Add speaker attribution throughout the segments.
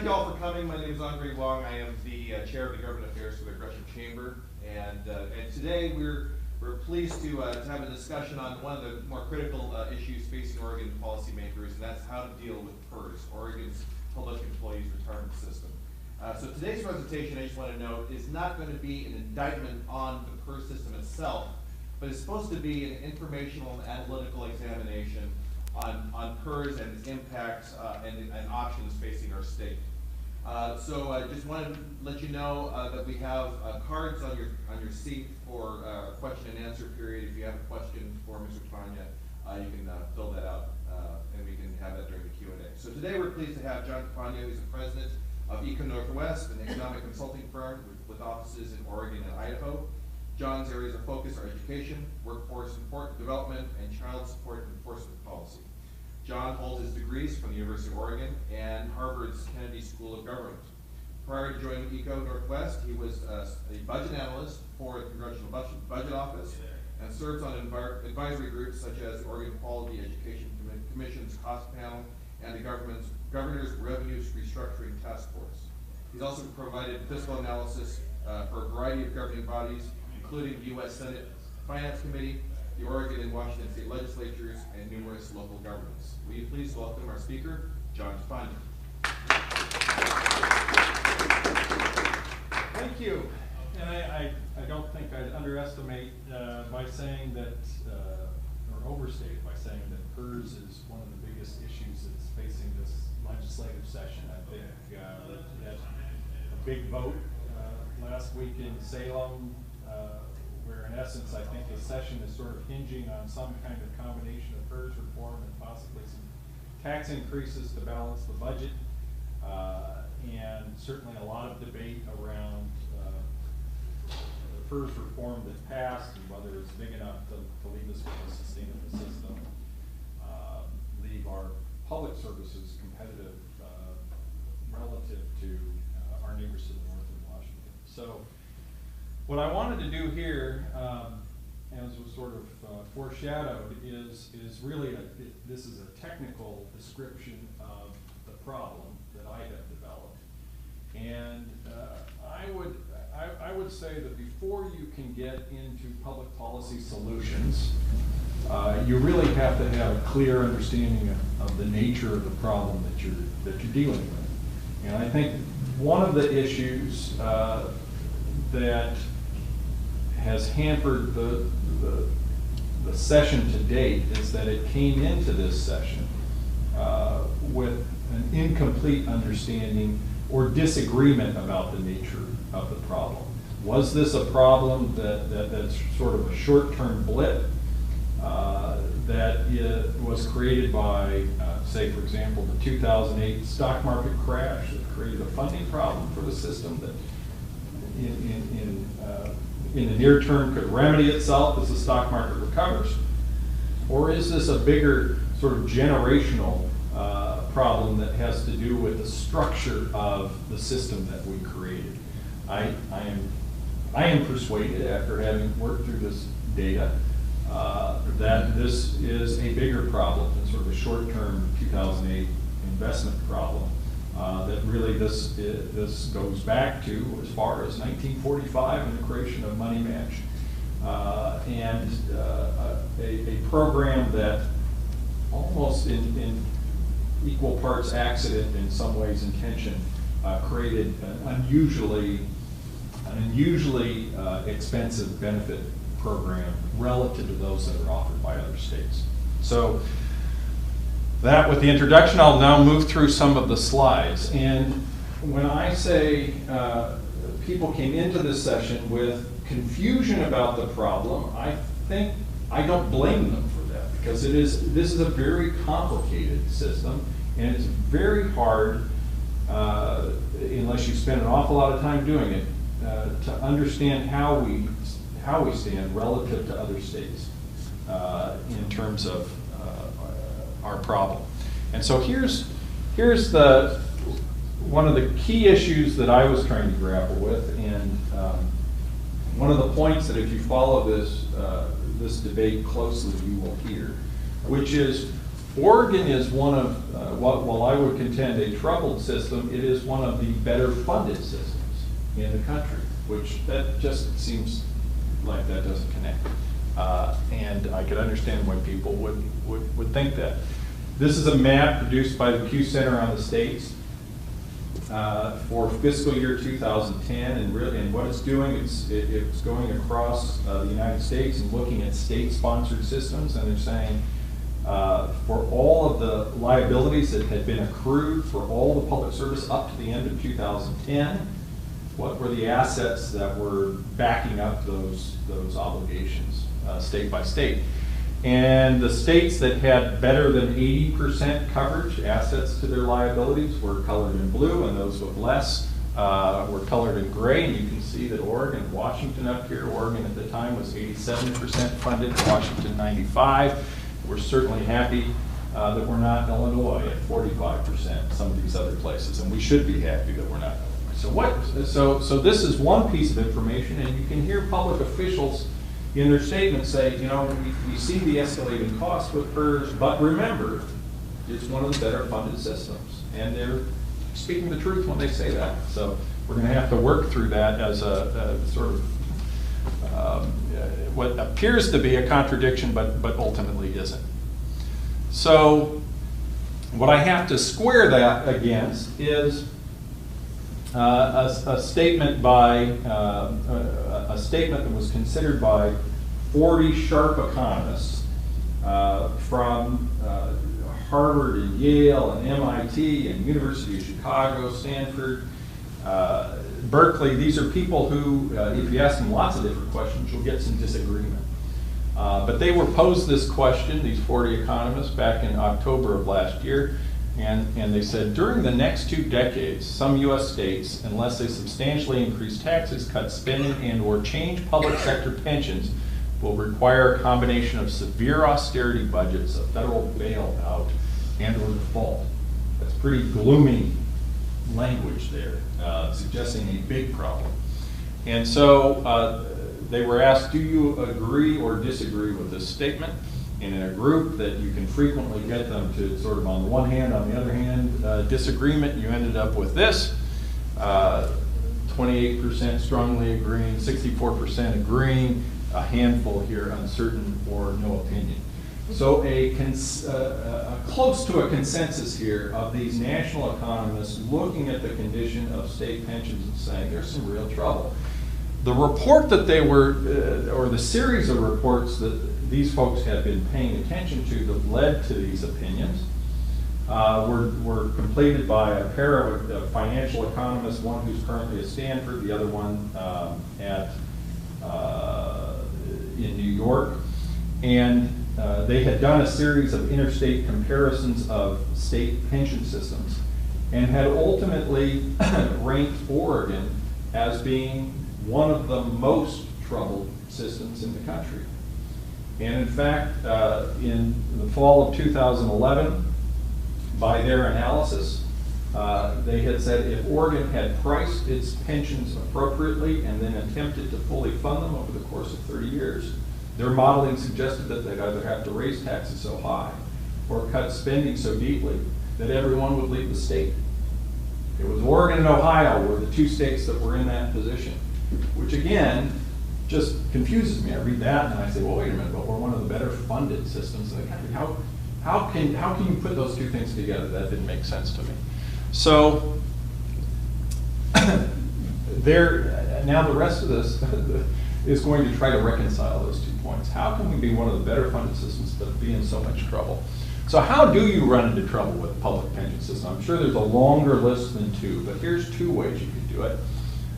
Speaker 1: thank you all for coming. My name is Andre Wong. I am the chair of the Government Affairs for the Gresham Chamber, and today we're pleased to have a discussion on one of the more critical issues facing Oregon policymakers, and that's how to deal with PERS, Oregon's Public Employees Retirement System. So today's presentation, I just want to note, is not going to be an indictment on the PERS system itself, but it's supposed to be an informational and analytical examination on PERS and its impacts and options facing our state. So I just wanted to let you know that we have cards on your seat for a question and answer period. If you have a question for Mr. Tanya, you can fill that out and we can have that during the Q&A. So today we're pleased to have John Tanya, who's the president of Eco Northwest, an economic consulting firm with offices in Oregon and Idaho. John's areas of focus are education, workforce support development, and child support enforcement policy. John holds his degrees from the University of Oregon and Harvard's Kennedy School of Government. Prior to joining Eco Northwest, he was a budget analyst for the Congressional Budget Office and serves on advisory groups such as the Oregon Quality Education Commission's Cost Panel and the Governor's Revenue Restructuring Task Force. He's also provided fiscal analysis for a variety of governing bodies, including the U.S. Senate Finance Committee, the Oregon and Washington state legislatures, and numerous local governments. Will you please welcome our speaker, John Tanya.
Speaker 2: Thank you. And I don't think I'd underestimate by saying that, or overstate it by saying that PERS is one of the biggest issues that's facing this legislative session. I think we had a big vote last week in Salem, where in essence I think the session is sort of hinging on some kind of combination of PERS reform and possibly some tax increases to balance the budget, and certainly a lot of debate around the PERS reform that passed and whether it's big enough to leave us with a sustainable system, leave our public services competitive relative to our neighbors to the north in Washington. So what I wanted to do here, as was sort of foreshadowed, is really this is a technical description of the problem that I have developed, and I would say that before you can get into public policy solutions, you really have to have a clear understanding of the nature of the problem that you're dealing with. And I think one of the issues that has hampered the session to date is that it came into this session with an incomplete understanding or disagreement about the nature of the problem. Was this a problem that's sort of a short-term blip that was created by, say, for example, the 2008 stock market crash that created a funding problem for the system that in the near term could remedy itself as the stock market recovers? Or is this a bigger sort of generational problem that has to do with the structure of the system that we created? I am persuaded, after having worked through this data, that this is a bigger problem than sort of a short-term 2008 investment problem. That really this goes back to as far as 1945 and the creation of Money Match, and a program that almost in equal parts accident, in some ways intention, created an unusually expensive benefit program relative to those that are offered by other states. So that with the introduction, I'll now move through some of the slides. And when I say people came into this session with confusion about the problem, I think I don't blame them for that, because this is a very complicated system, and it's very hard, unless you spend an awful lot of time doing it, to understand how we stand relative to other states in terms of our problem. And so here's one of the key issues that I was trying to grapple with, and one of the points that if you follow this debate closely you will hear, which is Oregon is one of, while I would contend a troubled system, it is one of the better funded systems in the country, which that just seems like that doesn't connect. And I could understand why people would think that. This is a map produced by the Pew Center on the States for fiscal year 2010, and what it's doing, it's going across the United States and looking at state-sponsored systems, and they're saying for all of the liabilities that had been accrued for all the public service up to the end of 2010, what were the assets that were backing up those obligations, state by state. And the states that had better than 80% coverage, assets to their liabilities, were colored in blue, and those with less were colored in gray. And you can see that Oregon, Washington up here, Oregon at the time was 87% funded, Washington 95%. We're certainly happy that we're not Illinois at 45%, some of these other places, and we should be happy that we're not Illinois. So this is one piece of information, and you can hear public officials in their statements say, you know, we see the escalating costs with PERS, but remember, it's one of the better funded systems. And they're speaking the truth when they say that. So we're going to have to work through that as a sort of what appears to be a contradiction, but ultimately isn't. So what I have to square that against is a statement by a statement that was considered by 40 sharp economists from Harvard and Yale and MIT and University of Chicago, Stanford, Berkeley. These are people who, if you ask them lots of different questions, you'll get some disagreement. But they were posed this question, these 40 economists, back in October of last year. And they said, during the next 2 decades, some U.S. states, unless they substantially increase taxes, cut spending, and or change public sector pensions, will require a combination of severe austerity budgets, a federal bailout, and or default. That's pretty gloomy language there, suggesting a big problem. And so they were asked, do you agree or disagree with this statement? And in a group that you can frequently get them to sort of on the one hand, on the other hand, disagreement, you ended up with this, 28% strongly agreeing, 64% agreeing, a handful here uncertain or no opinion. So close to a consensus here of these national economists looking at the condition of state pensions and saying there's some real trouble. The report that they were, or the series of reports that these folks had been paying attention to that led to these opinions were completed by a pair of financial economists, one who's currently at Stanford, the other one in New York. And they had done a series of interstate comparisons of state pension systems and had ultimately ranked Oregon as being one of the most troubled systems in the country. And in fact, in the fall of 2011, by their analysis, they had said if Oregon had priced its pensions appropriately and then attempted to fully fund them over the course of 30 years, their modeling suggested that they'd either have to raise taxes so high or cut spending so deeply that everyone would leave the state. It was Oregon and Ohio were the 2 states that were in that position, which again, just confuses me. I read that and I say, well, wait a minute, but we're one of the better funded systems in the country. How can you put those 2 things together? That didn't make sense to me. So now the rest of this is going to try to reconcile those 2 points. How can we be one of the better funded systems but be in so much trouble? So how do you run into trouble with the public pension system? I'm sure there's a longer list than 2, but here's 2 ways you could do it.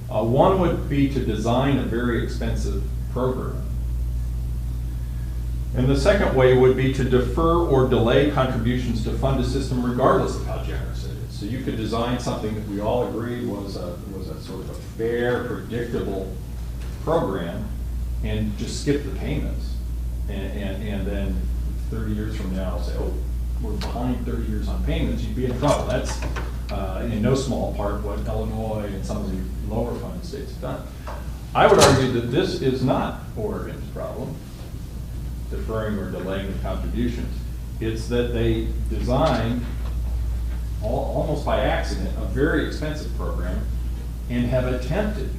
Speaker 2: One would be to design a very expensive program. And the second way would be to defer or delay contributions to fund a system regardless of how generous it is. So you could design something that we all agree was a sort of a fair, predictable program and just skip the payments. And then 30 years from now say, oh, we're behind 30 years on payments, you'd be in trouble. That's in no small part what Illinois and some of the lower funded states have done. I would argue that this is not Oregon's problem, deferring or delaying the contributions. It's that they designed, almost by accident, a very expensive program and have attempted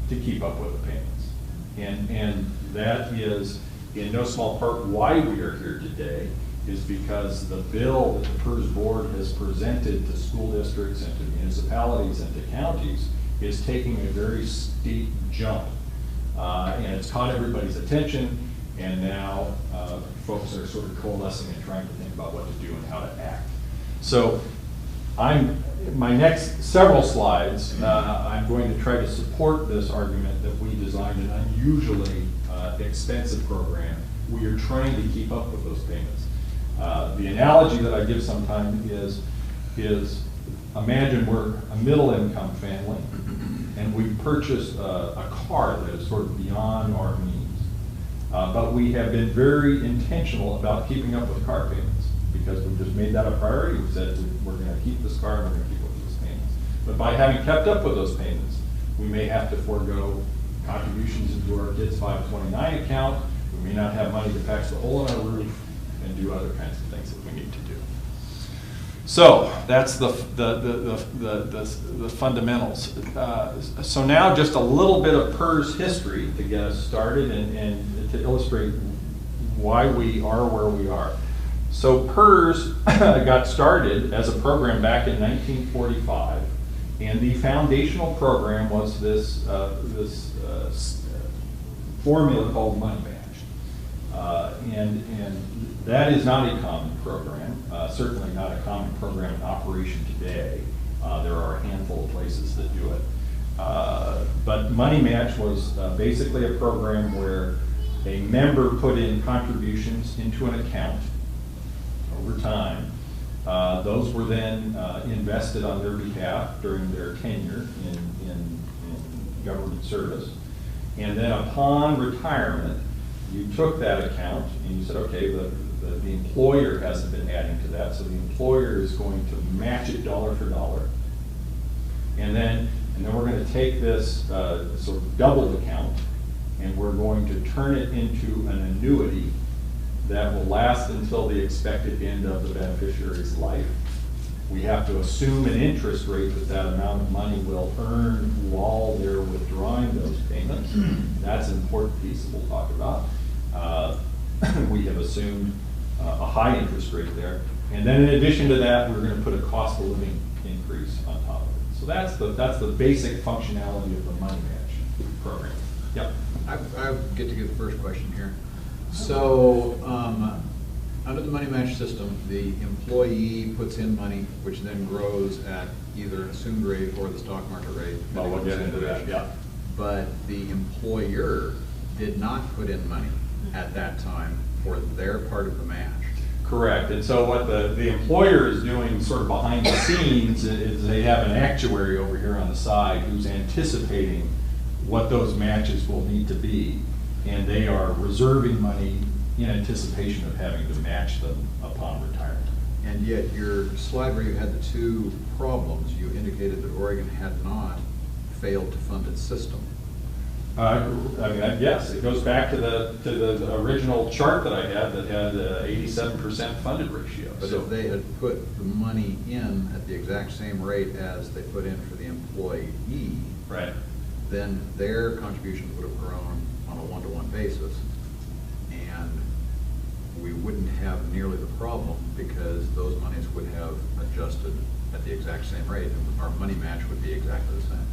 Speaker 2: to keep up with the payments. And that is, in no small part, why we are here today, is because the bill that the PERS board has presented to school districts and to municipalities and to counties is taking a very steep jump. And it's caught everybody's attention, and now folks are sort of coalescing and trying to think about what to do and how to act. So my next several slides, I'm going to try to support this argument that we designed an unusually expensive program. We are trying to keep up with those payments. The analogy that I give sometimes is imagine we're a middle income family and we purchase a car that is sort of beyond our means. But we have been very intentional about keeping up with car payments because we just made that a priority. We said we're going to keep this car and we're going to keep up with those payments. But by having kept up with those payments, we may have to forego contributions into our kids' 529 account. We may not have money to patch the hole in our roof and do other kinds of things that we need to do. So that's the fundamentals. So now just a little bit of PERS history to get us started and to illustrate why we are where we are. So PERS got started as a program back in 1945, and the foundational program was this formula called money match. And that is not a common program, certainly not a common program in operation today. There are a handful of places that do it. But money match was basically a program where a member put in contributions into an account over time. Those were then invested on their behalf during their tenure in government service. And then upon retirement, you took that account and you said, okay, the employer hasn't been adding to that, so the employer is going to match it dollar for dollar. And then we're going to take this sort of doubled account and we're going to turn it into an annuity that will last until the expected end of the beneficiary's life. We have to assume an interest rate that amount of money will earn while they're withdrawing those payments. That's an important piece that we'll talk about. We have assumed a high interest rate there. And then in addition to that, we're going to put a cost of living increase on top of it. So that's the basic functionality of the money match program. Yep.
Speaker 3: I get to give the first question here. So under the money match system, the employee puts in money, which then grows at either an assumed rate or the stock market rate.
Speaker 2: Well, we'll get into that, yeah.
Speaker 3: But the employer did not put in money at that time for their part of the match.
Speaker 2: Correct. And so what the employer is doing sort of behind the scenes is they have an actuary over here on the side who's anticipating what those matches will need to be. And they are reserving money in anticipation of having to match them upon retirement.
Speaker 3: And yet your slide where you had the two problems, you indicated that Oregon had not failed to fund its system.
Speaker 2: I mean, yes, it goes back to the original chart that I had that had 87% funded ratio.
Speaker 3: But if they had put the money in at the exact same rate as they put in for the employee,
Speaker 2: right,
Speaker 3: then their contributions would have grown on a one-to-one basis, and we wouldn't have nearly the problem because those monies would have adjusted at the exact same rate, and our money match would be exactly the same.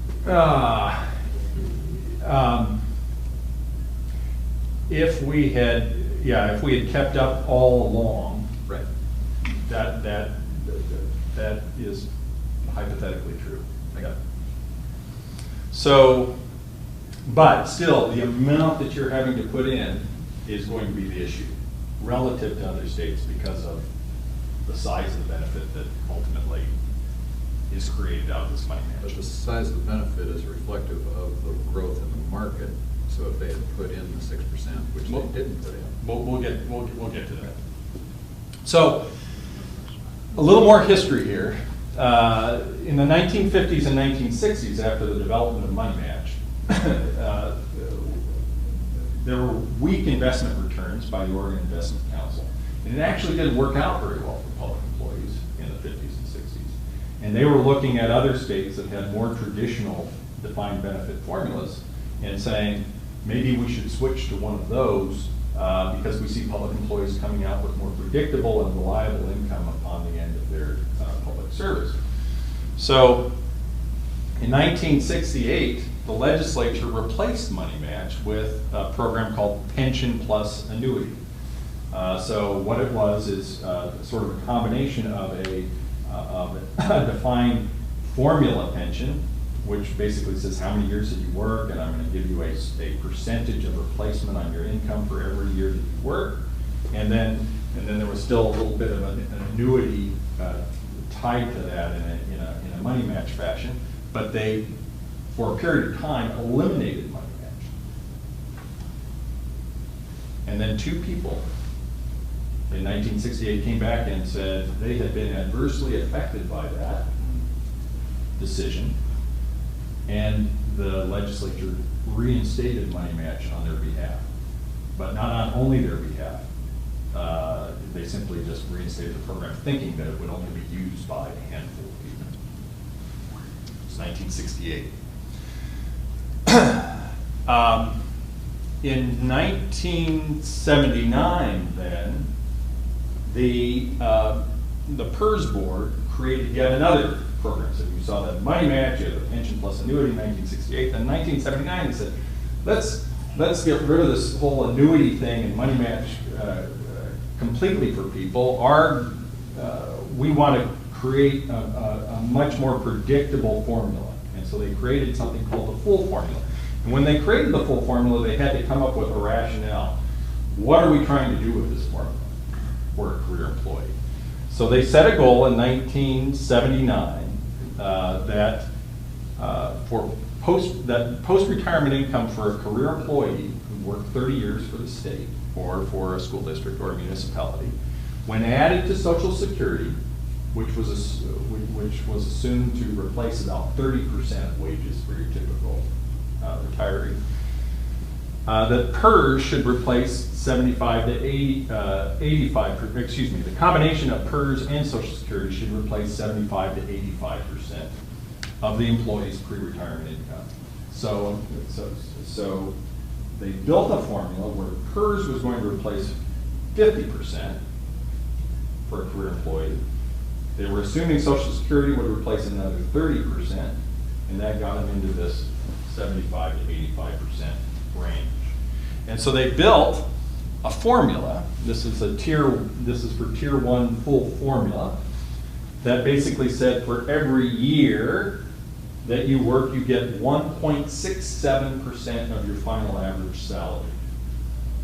Speaker 2: If we had kept up all along,
Speaker 3: right,
Speaker 2: that is hypothetically true. Yeah. So, but still, the amount that you're having to put in is going to be the issue relative to other states because of the size of the benefit that ultimately is created out of this money match.
Speaker 3: But the size of the benefit is reflective of the growth in the market. So if they had put in the 6%, which they didn't put in,
Speaker 2: we'll get to that. So a little more history here. In the 1950s and 1960s, after the development of money match, there were weak investment returns by the Oregon Investment Council, And it actually didn't work out very well for public employees in the 50s and 60s. And they were looking at other states that had more traditional defined benefit formulas and saying, maybe we should switch to one of those because we see public employees coming out with more predictable and reliable income upon the end of their public service. So in 1968, the legislature replaced money match with a program called pension plus annuity. So what it was is sort of a combination of a defined formula pension, which basically says how many years did you work, and I'm going to give you a percentage of replacement on your income for every year that you work, and then there was still a little bit of an annuity tied to that in a money match fashion, but they, for a period of time, eliminated money match. And then two people in 1968 came back and said they had been adversely affected by that decision, and the legislature reinstated money match on their behalf. But not on only their behalf. They simply just reinstated the program thinking that it would only be used by a handful of people. It's 1968. In 1979 then, the PERS board created yet another program. So you saw that money match, you had the pension plus annuity in 1968. Then 1979 they said, let's get rid of this whole annuity thing and money match completely for people. We want to create a much more predictable formula. And so they created something called the full formula. And when they created the full formula, they had to come up with a rationale. What are we trying to do with this formula for a career employee? So they set a goal in 1979 that post-retirement income for a career employee who worked 30 years for the state or for a school district or a municipality, when added to Social Security, which was assumed to replace about 30% of wages for your typical retiree, that PERS should replace 75 to 85, the combination of PERS and Social Security should replace 75 to 85% of the employee's pre-retirement income. So they built a formula where PERS was going to replace 50% for a career employee. They were assuming Social Security would replace another 30%, and that got them into this 75 to 85% range. And so they built a formula. This is for tier 1 full formula that basically said for every year that you work, you get 1.67% of your final average salary.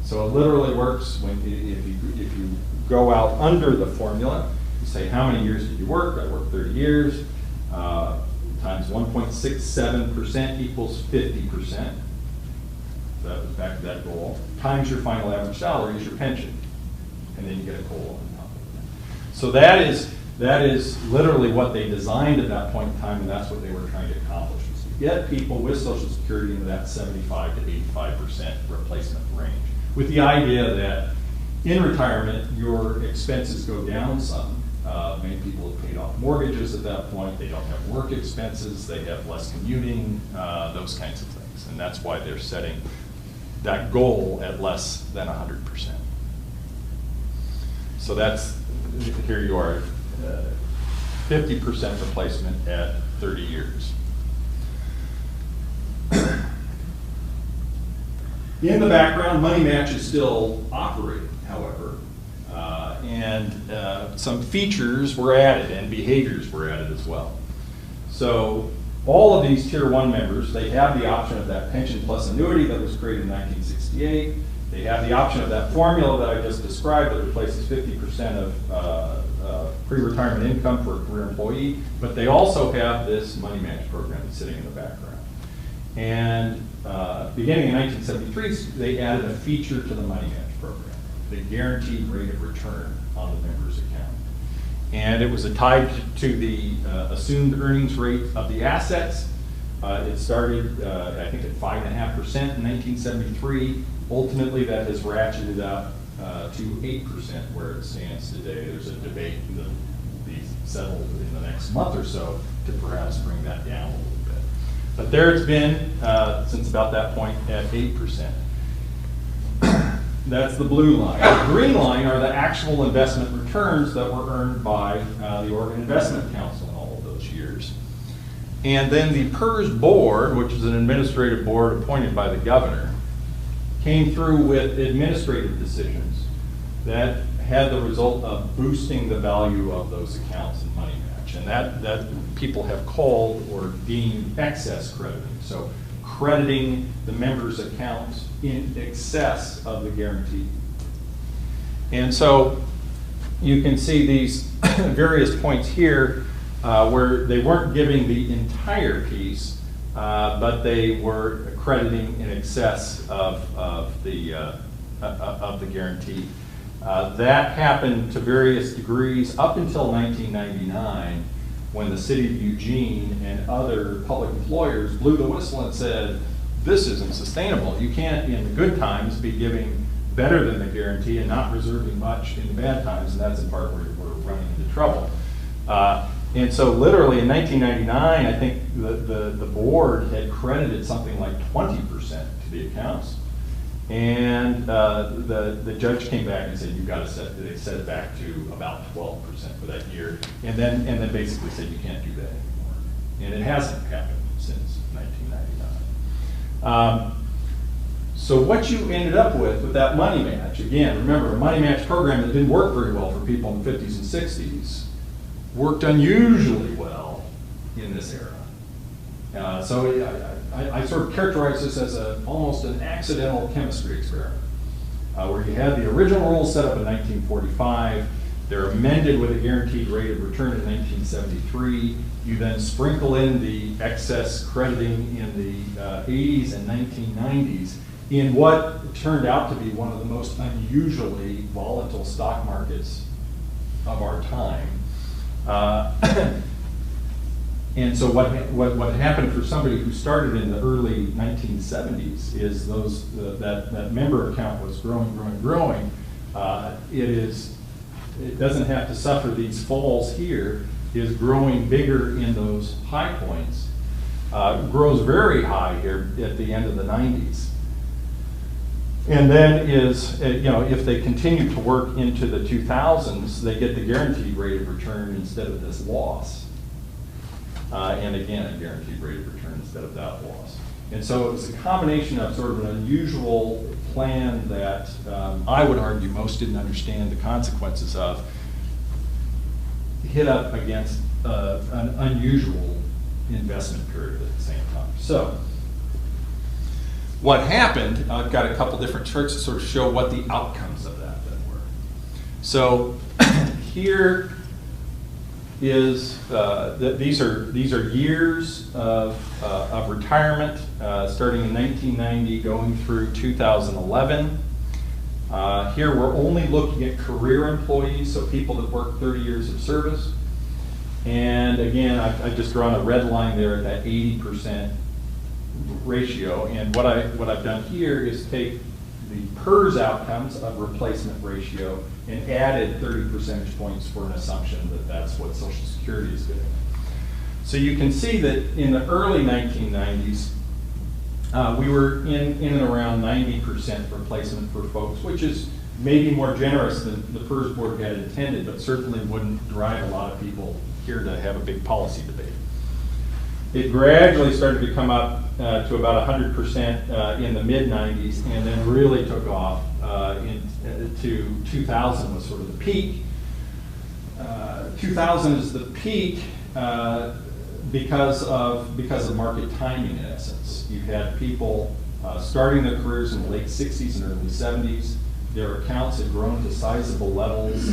Speaker 2: So it literally works when if you go out under the formula, you say how many years did you work? I worked 30 years. Times 1.67% equals 50%. So that was back to that goal. Times your final average salary is your pension. And then you get a COLA on top of that. So that is literally what they designed at that point in time, and that's what they were trying to accomplish, was to get people with Social Security into that 75 to 85% replacement range, with the idea that in retirement, your expenses go down some. Many people have paid off mortgages at that point. They don't have work expenses. They have less commuting, those kinds of things. And that's why they're setting that goal at less than 100%. So that's, here you are, 50% replacement at 30 years. In the background, money match is still operating, however, and some features were added and behaviors were added as well. So all of these Tier 1 members, they have the option of that pension plus annuity that was created in 1968. They have the option of that formula that I just described that replaces 50% of pre-retirement income for a career employee, but they also have this money match program that's sitting in the background. And beginning in 1973, they added a feature to the money match program, the guaranteed rate of return on the member's account. And it was tied to the assumed earnings rate of the assets. It started, I think, at 5.5% in 1973. Ultimately, that has ratcheted up to 8% where it stands today. There's a debate that be settled in the next month or so to perhaps bring that down a little bit. But there it's been since about that point at 8%. That's the blue line. The green line are the actual investment returns that were earned by the Oregon Investment Council in all of those years. And then the PERS board, which is an administrative board appointed by the governor, came through with administrative decisions that had the result of boosting the value of those accounts in money match. And that people have called or deemed excess crediting. So crediting the members' accounts in excess of the guarantee. And so you can see these various points here where they weren't giving the entire piece, but they were crediting in excess of the guarantee. That happened to various degrees up until 1999, when the city of Eugene and other public employers blew the whistle and said, this isn't sustainable. You can't, in the good times, be giving better than the guarantee and not reserving much in the bad times, and that's in part where we're running into trouble. And so literally in 1999, I think the board had credited something like 20% to the accounts. And the judge came back and said, you've got to they set it back to about 12% for that year. And then basically said, you can't do that anymore. And it hasn't happened since 1999. So what you ended up with that money match, again, remember, a money match program that didn't work very well for people in the 50s and 60s, worked unusually well in this era. So I sort of characterize this as almost an accidental chemistry experiment, where you had the original rules set up in 1945, they're amended with a guaranteed rate of return in 1973, you then sprinkle in the excess crediting in the 80s and 1990s in what turned out to be one of the most unusually volatile stock markets of our time. And so what happened for somebody who started in the early 1970s is that member account was growing. It doesn't have to suffer these falls here. Is growing bigger in those high points. Grows very high here at the end of the 90s. And then if they continue to work into the 2000s, they get the guaranteed rate of return instead of this loss. And again, a guaranteed rate of return instead of that loss. And so it was a combination of sort of an unusual plan that I would argue most didn't understand the consequences of, hit up against an unusual investment period at the same time. So what happened, I've got a couple different charts to sort of show what the outcomes of that then were. So here is, these are years of retirement, starting in 1990, going through 2011. Here we're only looking at career employees, so people that work 30 years of service. And again, I've just drawn a red line there at that 80% ratio. And what I've done here is take the PERS outcomes of replacement ratio and added 30 percentage points for an assumption that that's what Social Security is doing. So you can see that in the early 1990s, we were in and around 90% replacement for folks, which is maybe more generous than the PERS board had intended, but certainly wouldn't drive a lot of people here to have a big policy debate. It gradually started to come up to about 100% in the mid-90s, and then really took off to 2000 was sort of the peak. 2000 is the peak because of market timing, in essence. You had people starting their careers in the late 60s and early 70s. Their accounts had grown to sizable levels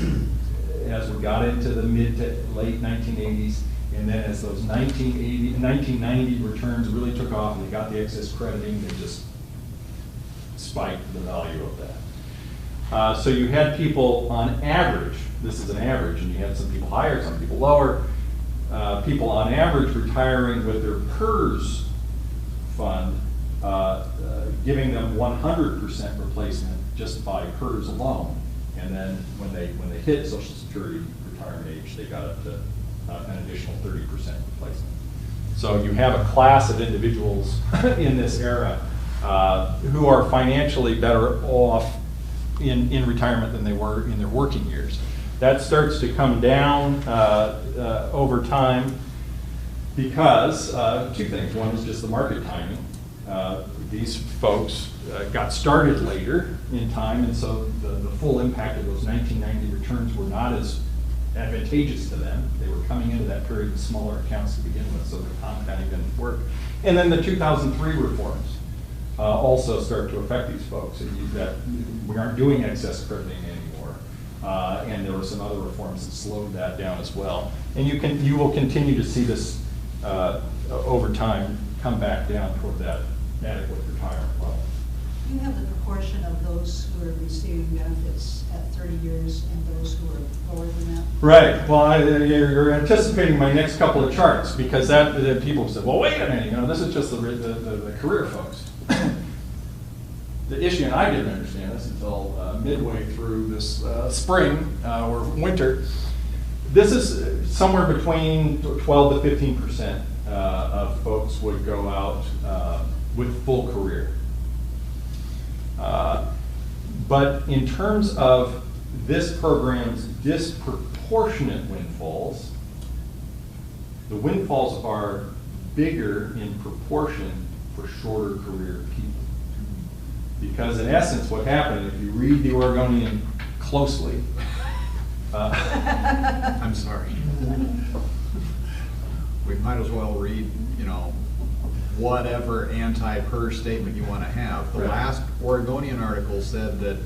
Speaker 2: as we got into the mid to late 1980s. And then as those 1990 returns really took off and they got the excess crediting, they just spiked the value of that. So you had people on average, this is an average, and you had some people higher, some people lower, people on average retiring with their PERS fund, giving them 100% replacement just by PERS alone. And then when they hit Social Security retirement age, they got up to an additional 30% replacement. So you have a class of individuals in this era who are financially better off in retirement than they were in their working years. That starts to come down over time because two things. One is just the market timing. These folks got started later in time, and so the full impact of those 1990 returns were not as advantageous to them. They were coming into that period with smaller accounts to begin with, so the compounding didn't work. And then the 2003 reforms also start to affect these folks. And we aren't doing excess crediting anymore, and there were some other reforms that slowed that down as well. And you will continue to see this over time come back down toward that adequate retirement level.
Speaker 4: Do you have the proportion of those who are receiving benefits at 30 years and those who are lower than that?
Speaker 2: Right. Well, you're anticipating my next couple of charts, because that people say, well, wait a minute, this is just the career folks. The issue, and I didn't understand this until midway through this spring or winter, this is somewhere between 12 to 15% of folks would go out with full career. But in terms of this program's disproportionate windfalls, the windfalls are bigger in proportion for shorter career people. Because in essence, what happened, if you read the Oregonian closely,
Speaker 3: I'm sorry. We might as well read, whatever anti-PERS statement you want to have. The last Oregonian article said that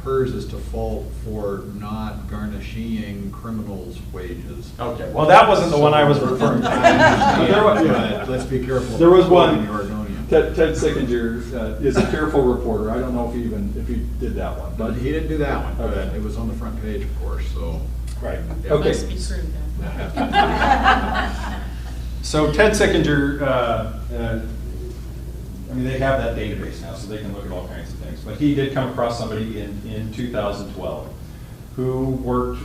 Speaker 3: PERS is to fault for not garnishing criminals' wages.
Speaker 2: Okay, well, that wasn't the one I was referring to.
Speaker 3: Let's be careful.
Speaker 2: There was one.
Speaker 3: The Oregonian.
Speaker 2: Ted Sickinger is a careful reporter. I don't know if he did that one,
Speaker 3: But he didn't do that one.
Speaker 2: Okay.
Speaker 3: But it was on the front page, of course. So.
Speaker 2: Right.
Speaker 3: Yeah.
Speaker 2: Okay.
Speaker 5: Must be true then.
Speaker 2: So Ted Sickinger, they have that database now, so they can look at all kinds of things. But he did come across somebody in 2012 who worked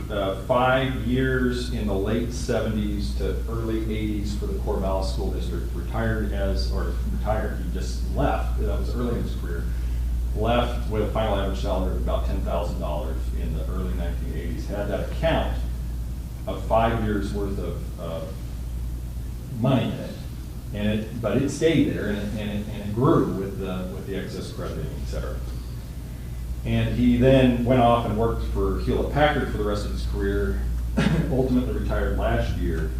Speaker 2: 5 years in the late 70s to early 80s for the Corvallis School District, retired, he just left, that was early in his career, left with a final average salary of about $10,000 in the early 1980s, had that account of 5 years worth of money in it, but it stayed there and it grew with the excess crediting, et cetera. And he then went off and worked for Hewlett-Packard for the rest of his career, ultimately retired last year,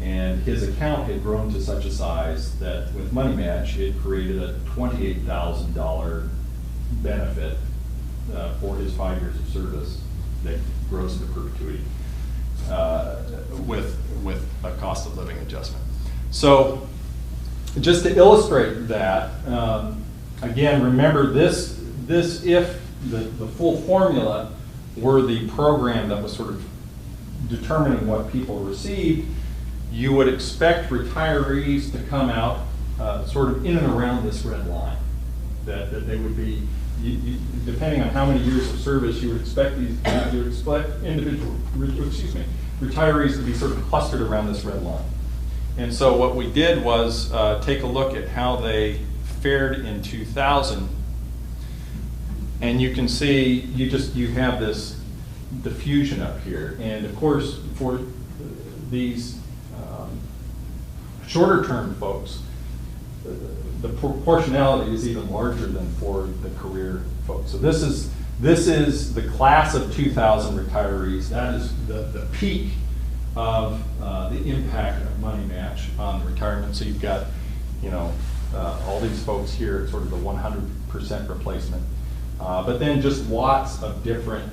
Speaker 2: and his account had grown to such a size that with Money Match, it created a $28,000 benefit for his 5 years of service that grows to perpetuity with a cost of living adjustment. So just to illustrate that, again, remember this if the full formula were the program that was sort of determining what people received, you would expect retirees to come out sort of in and around this red line. That they would be, depending on how many years of service, you would expect retirees to be sort of clustered around this red line. And so what we did was take a look at how they fared in 2000. And you can see, you have this diffusion up here. And of course, for these shorter term folks, the proportionality is even larger than for the career folks. So this is the class of 2000 retirees. That is the peak of the impact of Money Match on retirement. So you've got, all these folks here at sort of the 100% replacement. But then just lots of different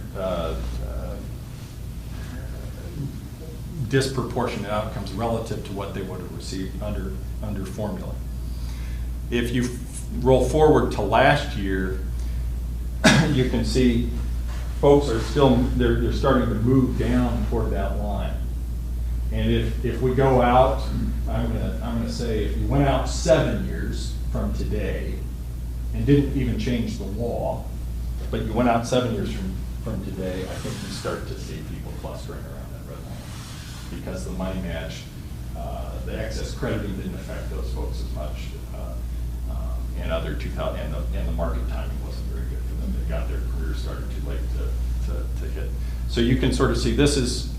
Speaker 2: disproportionate outcomes relative to what they would have received under formula. If you roll forward to last year, you can see folks are still, they're starting to move down toward that line. And if we go out, I'm gonna say if you went out 7 years from today and didn't even change the law, but you went out 7 years from today, I think you start to see people clustering around that red line. Because the money match, the excess crediting didn't affect those folks as much. And other 2000, and the market timing wasn't very good for them. They got their career started too late to hit. So you can sort of see this is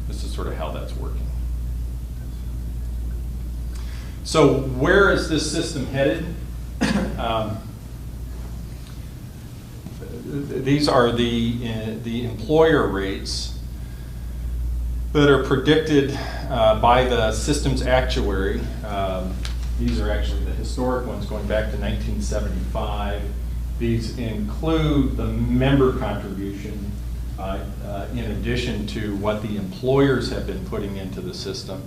Speaker 2: sort of how that's working. So where is this system headed? These are the employer rates that are predicted by the systems actuary. These are actually the historic ones going back to 1975. These include the member contribution in addition to what the employers have been putting into the system.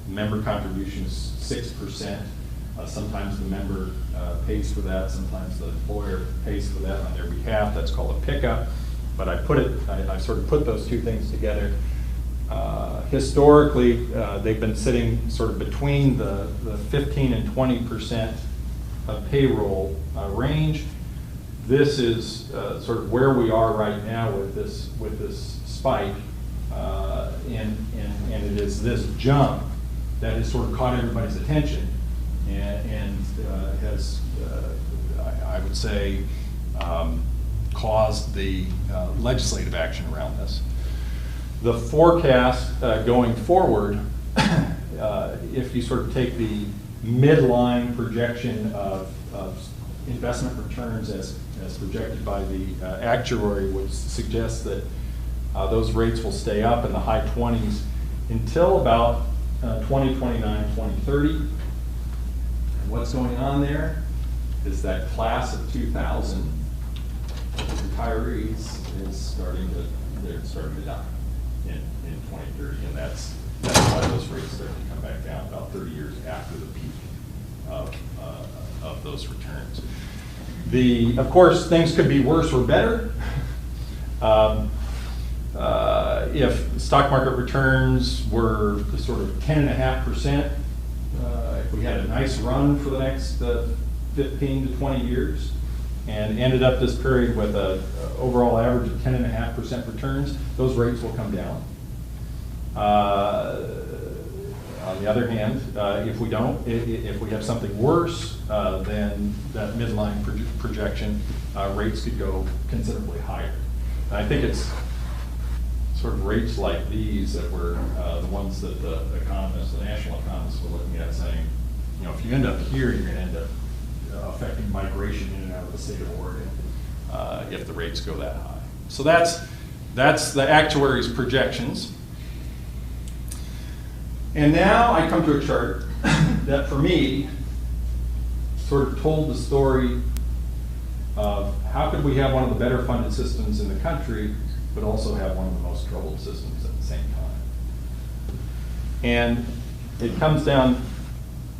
Speaker 2: Member contribution is 6%. Sometimes the member pays for that, sometimes the employer pays for that on their behalf. That's called a pickup. But I sort of put those two things together. Historically, they've been sitting sort of between the 15 and 20% of payroll range. This is sort of where we are right now with this spike, and it is this jump that has sort of caught everybody's attention and has, I would say, caused the legislative action around this. The forecast going forward, if you sort of take the midline projection of investment returns as projected by the actuary, would suggest that those rates will stay up in the high 20s until about 2029, 2030. And what's going on there is that class of 2000 retirees is starting to die in 2030, and that's why those rates start to come back down about 30 years after the peak of those returns. Of course, things could be worse or better. If stock market returns were the sort of 10.5%, if we had a nice run for the next 15 to 20 years, and ended up this period with an overall average of 10.5% returns, those rates will come down. On the other hand, if we don't, if we have something worse than that midline projection, rates could go considerably higher. And I think it's sort of rates like these that were the ones that the economists, the national economists, were looking at, saying, you know, if you end up here, you're going to end up affecting migration in and out of the state of Oregon if the rates go that high. So that's the actuary's projections. And now I come to a chart that, for me, sort of told the story of how could we have one of the better funded systems in the country, but also have one of the most troubled systems at the same time. And it comes down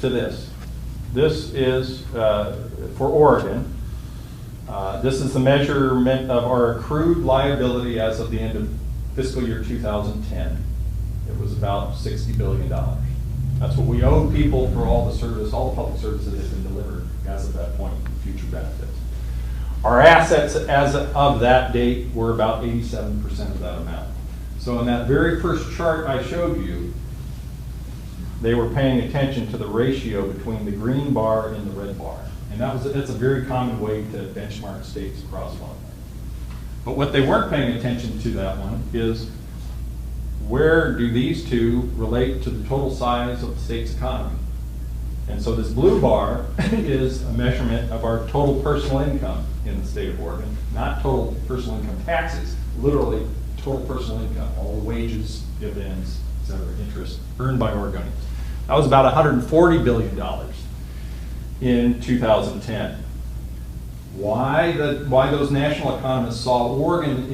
Speaker 2: to this. This is, for Oregon, this is the measurement of our accrued liability as of the end of fiscal year 2010. It was about $60 billion. That's what we owe people for all the service, all the public services that have been delivered as of that point, future benefits. Our assets as of that date were about 87% of that amount. So in that very first chart I showed you, they were paying attention to the ratio between the green bar and the red bar. And that's a very common way to benchmark states across one another. But what they weren't paying attention to that one is, where do these two relate to the total size of the state's economy? And so this blue bar is a measurement of our total personal income in the state of Oregon, not total personal income taxes, literally total personal income, all the wages, dividends, et cetera, interest earned by Oregonians. That was about $140 billion in 2010. Why those national economists saw Oregon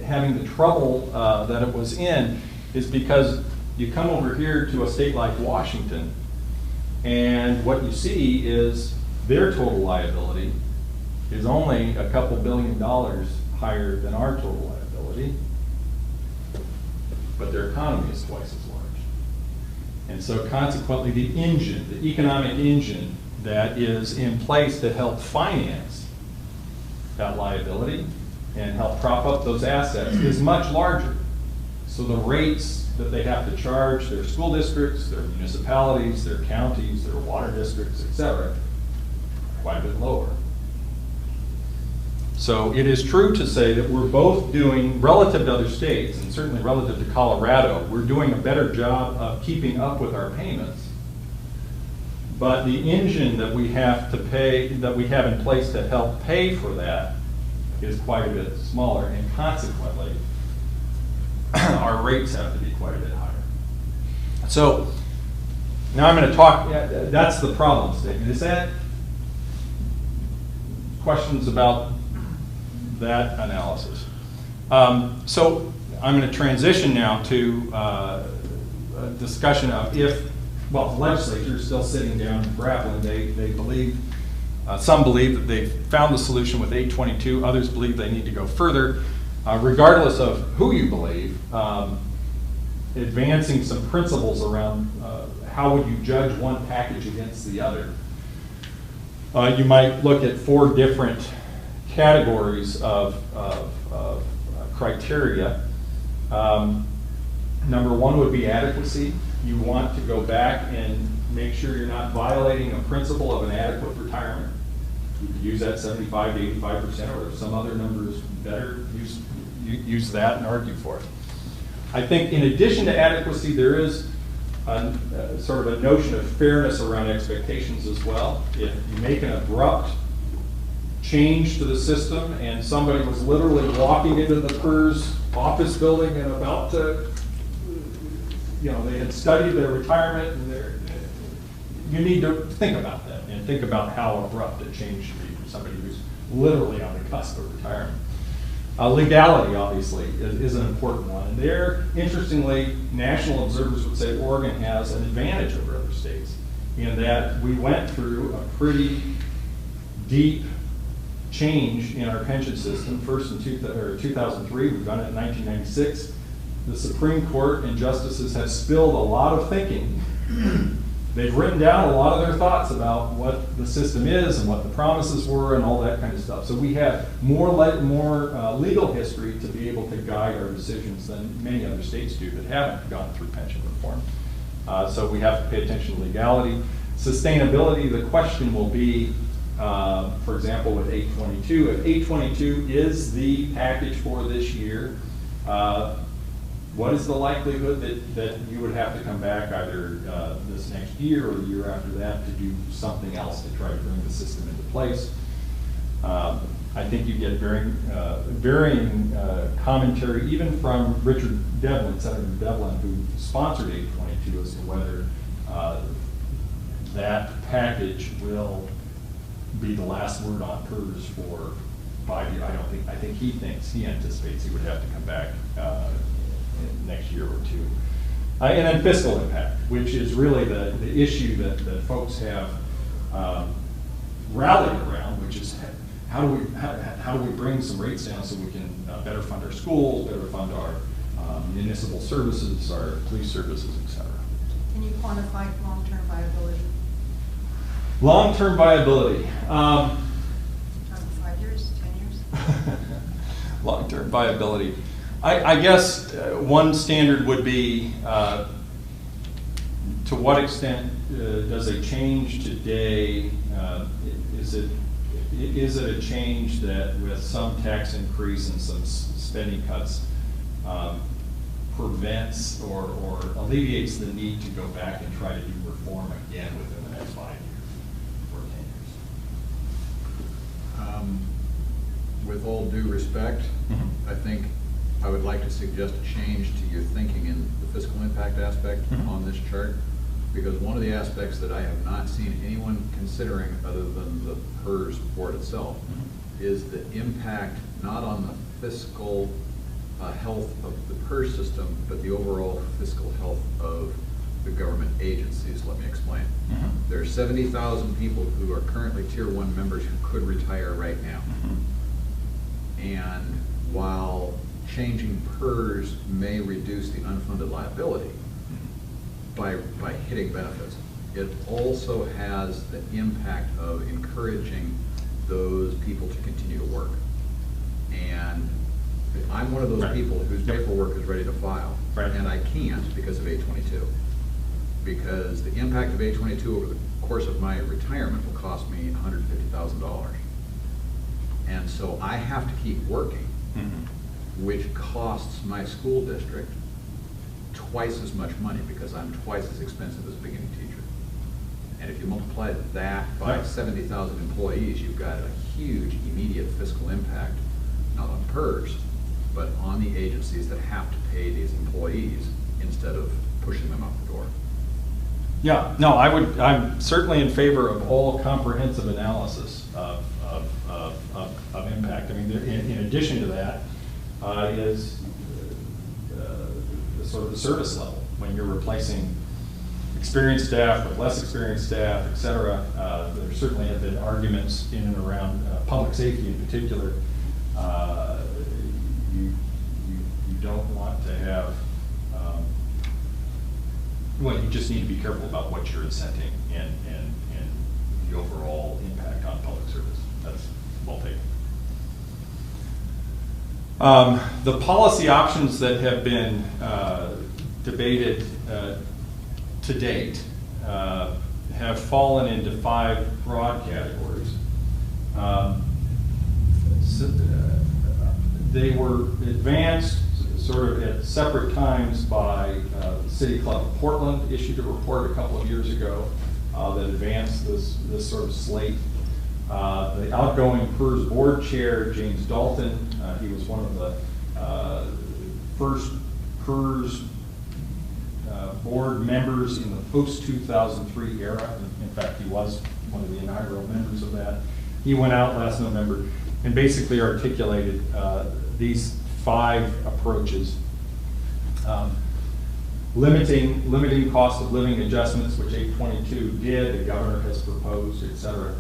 Speaker 2: having the trouble that it was in is because you come over here to a state like Washington, and what you see is their total liability is only a couple $1 billion higher than our total liability, but their economy is twice as large. And so consequently, the economic engine that is in place to help finance that liability and help prop up those assets is much larger. So the rates that they have to charge their school districts, their municipalities, their counties, their water districts, et cetera, are quite a bit lower. So it is true to say that we're both doing, relative to other states, and certainly relative to Colorado, we're doing a better job of keeping up with our payments. But the engine that we have to pay, that we have in place to help pay for that is quite a bit smaller, and consequently, our rates have to be quite a bit higher. So now I'm going to talk, that's the problem statement. Is that questions about that analysis? So I'm going to transition now to a discussion of if, well, the legislature is still sitting down and grappling. They believe, some believe that they've found the solution with 822, others believe they need to go further. Regardless of who you believe, advancing some principles around how would you judge one package against the other. You might look at 4 different categories of criteria. Number 1 would be adequacy. You want to go back and make sure you're not violating a principle of an adequate retirement. You could use that 75 to 85%, or if some other number is better, use that and argue for it. I think in addition to adequacy, there is sort of a notion of fairness around expectations as well. If you make an abrupt change to the system and somebody was literally walking into the PERS office building and about to, they had studied their retirement, and you need to think about that and think about how abrupt a change should be for somebody who's literally on the cusp of retirement. Legality, obviously, is an important one. And there, interestingly, national observers would say Oregon has an advantage over other states in that we went through a pretty deep change in our pension system. First in 2003, we've done it in 1996. The Supreme Court and justices have spilled a lot of thinking. They've written down a lot of their thoughts about what the system is and what the promises were and all that kind of stuff. So we have more legal history to be able to guide our decisions than many other states do that haven't gone through pension reform. So we have to pay attention to legality. Sustainability, the question will be, for example, with 822, if 822 is the package for this year, what is the likelihood that you would have to come back either this next year or the year after that to do something else to try to bring the system into place? I think you get varying commentary, even from Richard Devlin, Senator Devlin, who sponsored 822, as to whether that package will be the last word on PERS for 5 years. I think he anticipates he would have to come back next year or 2. And then fiscal impact, which is really the issue that folks have rallied around, which is how do we bring some rates down so we can better fund our schools, better fund our municipal services, our police services, et cetera.
Speaker 4: Can you quantify long-term viability?
Speaker 2: Long-term viability.
Speaker 4: 5 years, 10 years?
Speaker 2: Long-term viability. I guess one standard would be to what extent does a change today, is it a change that with some tax increase and some spending cuts prevents or alleviates the need to go back and try to do reform again within the next 5 years or 10 years?
Speaker 3: With all due respect, I think I would like to suggest a change to your thinking in the fiscal impact aspect on this chart, because one of the aspects that I have not seen anyone considering other than the PERS board itself is the impact not on the fiscal health of the PERS system, but the overall fiscal health of the government agencies. Let me explain. There are 70,000 people who are currently Tier 1 members who could retire right now. And while changing PERS may reduce the unfunded liability by hitting benefits, it also has the impact of encouraging those people to continue to work. And I'm one of those
Speaker 2: Right.
Speaker 3: people whose
Speaker 2: Yep.
Speaker 3: paperwork is ready to file.
Speaker 2: Right.
Speaker 3: And I can't because of 822. Because the impact of 822 over the course of my retirement will cost me $150,000. And so I have to keep working, which costs my school district twice as much money because I'm twice as expensive as a beginning teacher. And if you multiply that by
Speaker 2: Right.
Speaker 3: 70,000 employees, you've got a huge immediate fiscal impact, not on PERS, but on the agencies that have to pay these employees instead of pushing them out the door.
Speaker 2: Yeah, no, I'm certainly in favor of all comprehensive analysis of impact. I mean, in addition to that, is sort of the service level. When you're replacing experienced staff with less experienced staff, et cetera, there certainly have been arguments in and around public safety in particular. You don't want to have, well, you just need to be careful about what you're incenting and the overall impact on public service. That's well taken. The policy options that have been debated to date have fallen into 5 broad categories. They were advanced sort of at separate times by the City Club of Portland, issued a report a couple of years ago that advanced this sort of slate. The outgoing PERS board chair, James Dalton, he was one of the first PERS board members in the post-2003 era. In fact, he was one of the inaugural members of that. He went out last November and basically articulated these 5 approaches. Limiting cost of living adjustments, which 822 did, the governor has proposed, et cetera.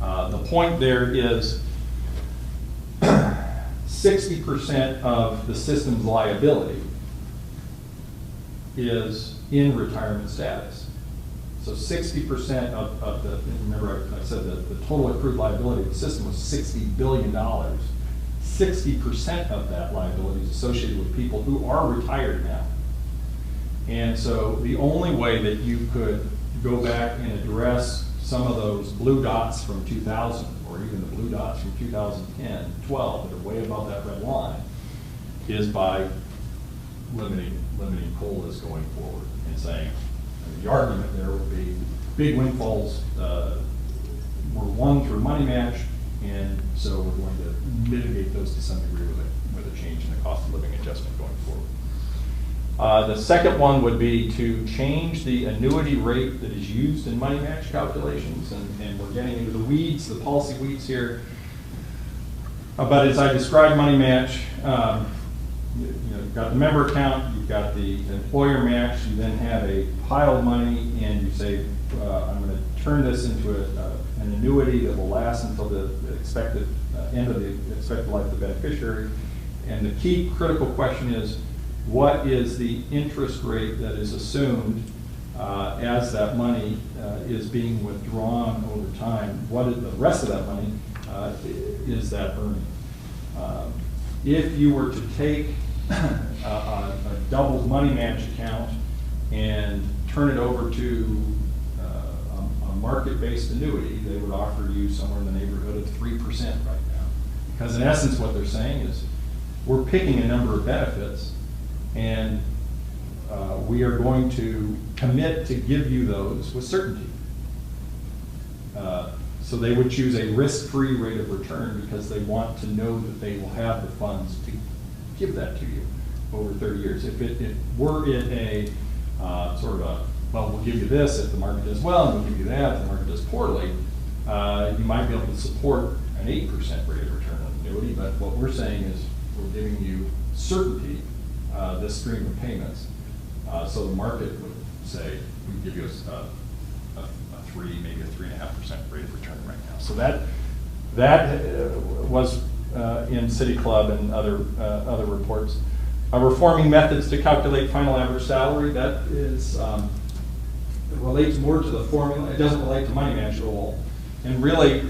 Speaker 2: The point there is 60% of the system's liability is in retirement status. So 60% of the, remember I said that the total accrued liability of the system was $60 billion. 60% of that liability is associated with people who are retired now. And so the only way that you could go back and address some of those blue dots from 2000, or even the blue dots from 2010, 12, that are way above that red line, is by limiting COLAs going forward and saying, the argument there would be big windfalls were won through money match, and so we're going to mitigate those to some degree with a change in the cost of living adjustment going forward. The second one would be to change the annuity rate that is used in money match calculations, and we're getting into the weeds, the policy weeds here. But as I described money match, you've got the member account, you've got the employer match, you then have a pile of money, and you say, I'm going to turn this into an annuity that will last until the expected end of the expected life of the beneficiary. And the key critical question is, what is the interest rate that is assumed as that money is being withdrawn over time? What is the rest of that money is that earning? If you were to take a doubled money match account and turn it over to a market-based annuity, they would offer you somewhere in the neighborhood of 3% right now. Because in essence what they're saying is, we're picking a number of benefits, and we are going to commit to give you those with certainty. So they would choose a risk-free rate of return because they want to know that they will have the funds to give that to you over 30 years. If it were in a sort of a, well, we'll give you this if the market does well, and we'll give you that if the market does poorly, you might be able to support an 8% rate of return on annuity, but what we're saying is we're giving you certainty, this stream of payments. So the market would say, we give you a 3, maybe a 3.5% rate of return right now. So that was in City Club and other reports. Reforming methods to calculate final average salary, that is, it relates more to the formula. It doesn't relate to money match at all. and really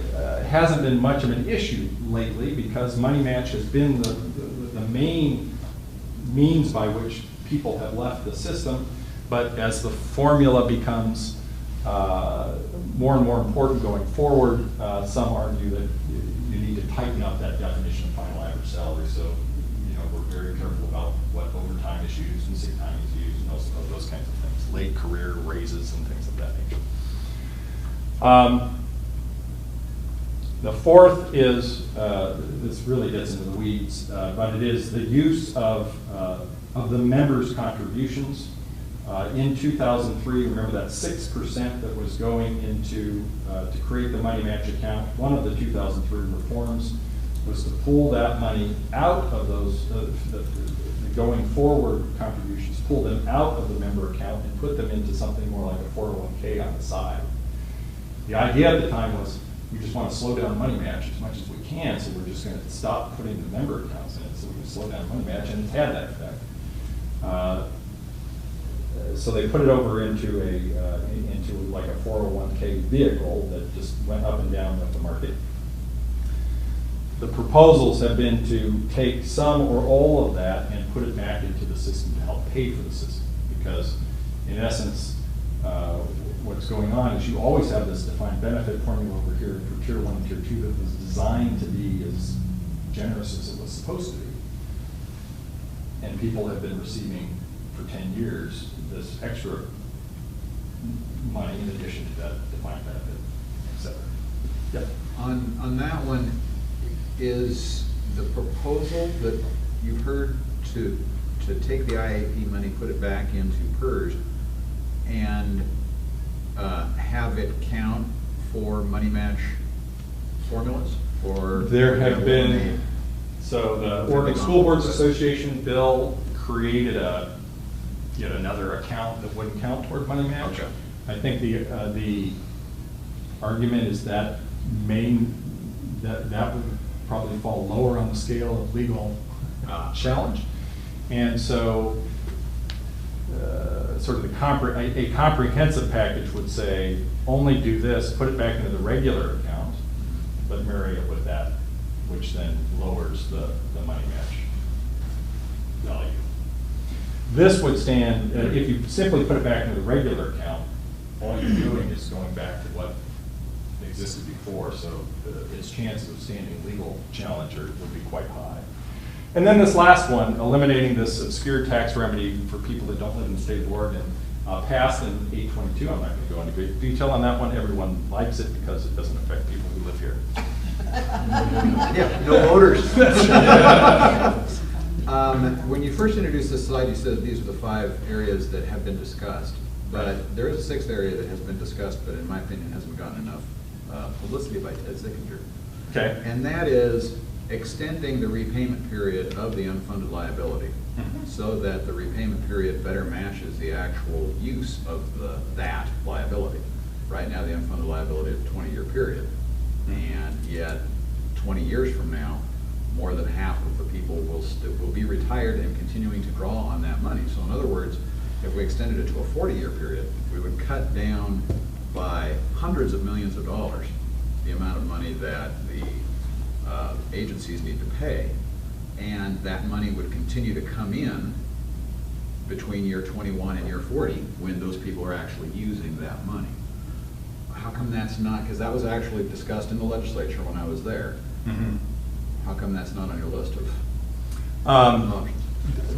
Speaker 2: hasn't been much of an issue lately because money match has been the main means by which people have left the system. But as the formula becomes more and more important going forward, some argue that you need to tighten up that definition of final average salary. So, you know, we're very careful about what overtime is used and sick time is used and those kinds of things, late career raises and things of that nature. The fourth is, this really gets into the weeds, but it is the use of the members' contributions. In 2003, remember that 6% that was going into to create the money match account. One of the 2003 reforms was to pull that money out of those the going forward contributions, pull them out of the member account and put them into something more like a 401k on the side. The idea at the time was we just want to slow down money match as much as we can, so we're just going to stop putting the member accounts in so we can slow down money match, and it's had that effect. So they put it over into like a 401k vehicle that just went up and down with the market. The proposals have been to take some or all of that and put it back into the system to help pay for the system, because in essence, what's going on is you always have this defined benefit formula over here for Tier 1 and Tier 2 that was designed to be as generous as it was supposed to be. And people have been receiving for 10 years this extra money in addition to that defined benefit, et cetera. Yep.
Speaker 3: On that one, is the proposal that you've heard to take the IAP money, put it back into PERS, and have it count for money match formulas? Or
Speaker 2: there have been, so the Oregon School Boards Association bill created yet another account that wouldn't count toward money match.
Speaker 3: Okay.
Speaker 2: I think the argument is that that would probably fall lower on the scale of legal challenge. And so sort of a comprehensive package would say, only do this, put it back into the regular account, but marry it with that, which then lowers the money match value. This would stand, if you simply put it back into the regular account, all you're doing is going back to what existed before, so its chances of standing legal challenge would be quite high. And then this last one, eliminating this obscure tax remedy for people that don't live in the state of Oregon, passed in 822. I'm not going to go into great detail on that one. Everyone likes it because it doesn't affect people who live here.
Speaker 3: Yeah, no voters. When you first introduced this slide, you said these are the 5 areas that have been discussed. But there is a 6th area that has been discussed, but in my opinion hasn't gotten enough publicity by Ted Sickinger.
Speaker 2: Okay.
Speaker 3: And that is extending the repayment period of the unfunded liability so that the repayment period better matches the actual use of that liability. Right now, the unfunded liability is a 20-year period. And yet, 20 years from now, more than half of the people will be retired and continuing to draw on that money. So in other words, if we extended it to a 40-year period, we would cut down by hundreds of millions of dollars the amount of money that the agencies need to pay. And that money would continue to come in between year 21 and year 40 when those people are actually using that money. How come that's not, because that was actually discussed in the legislature when I was there. How come that's not on your list of options?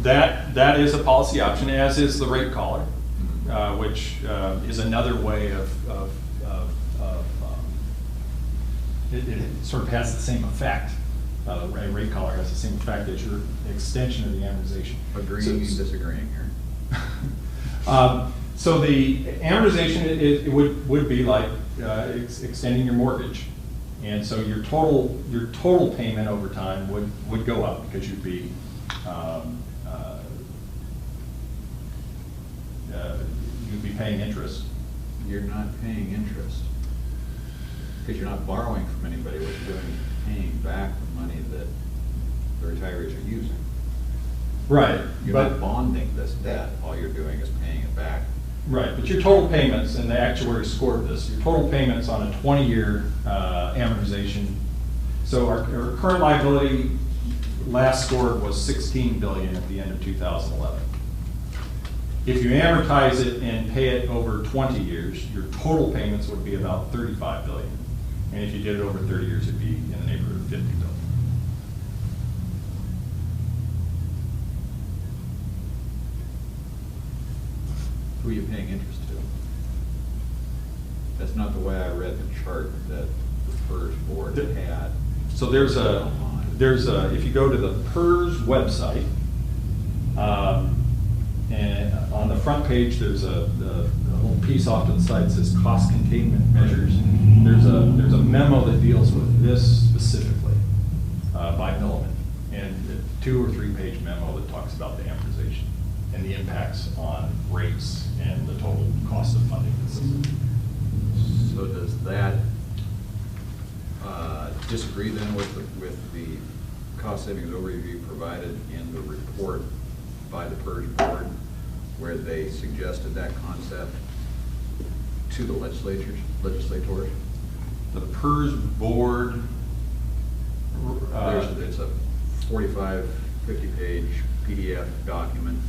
Speaker 2: That is a policy option, as is the rate collar, which is another way of it sort of has the same effect. The rate collar has the same effect as your extension of the amortization.
Speaker 3: Agreeing and disagreeing here.
Speaker 2: So the amortization it would be like extending your mortgage, and so your total payment over time would go up because you'd be paying interest.
Speaker 3: You're not paying interest because you're not borrowing from anybody. What you're doing is paying back the money that the retirees are using.
Speaker 2: Right.
Speaker 3: You're not bonding this debt. All you're doing is paying it back
Speaker 2: Right, but your total payments, and the actuary scored this, your total payments on a 20-year amortization. So our current liability last scored was 16 billion at the end of 2011. If you amortize it and pay it over 20 years, your total payments would be about 35 billion. And if you did it over 30 years, it'd be in the neighborhood of 50 billion.
Speaker 3: Who are you paying interest to? That's not the way I read the chart that the PERS board had.
Speaker 2: So there's a, if you go to the PERS website, and on the front page, there's a little piece off to the side that says cost containment measures. There's a memo that deals with this specifically by element, and a 2 or 3 page memo that talks about the amortization and the impacts on rates and the total cost of funding the system.
Speaker 3: So does that disagree then with the cost savings overview provided in the report by the PERS board, where they suggested that concept to the legislators?
Speaker 2: The PERS board,
Speaker 3: It's a 45, 50-page PDF document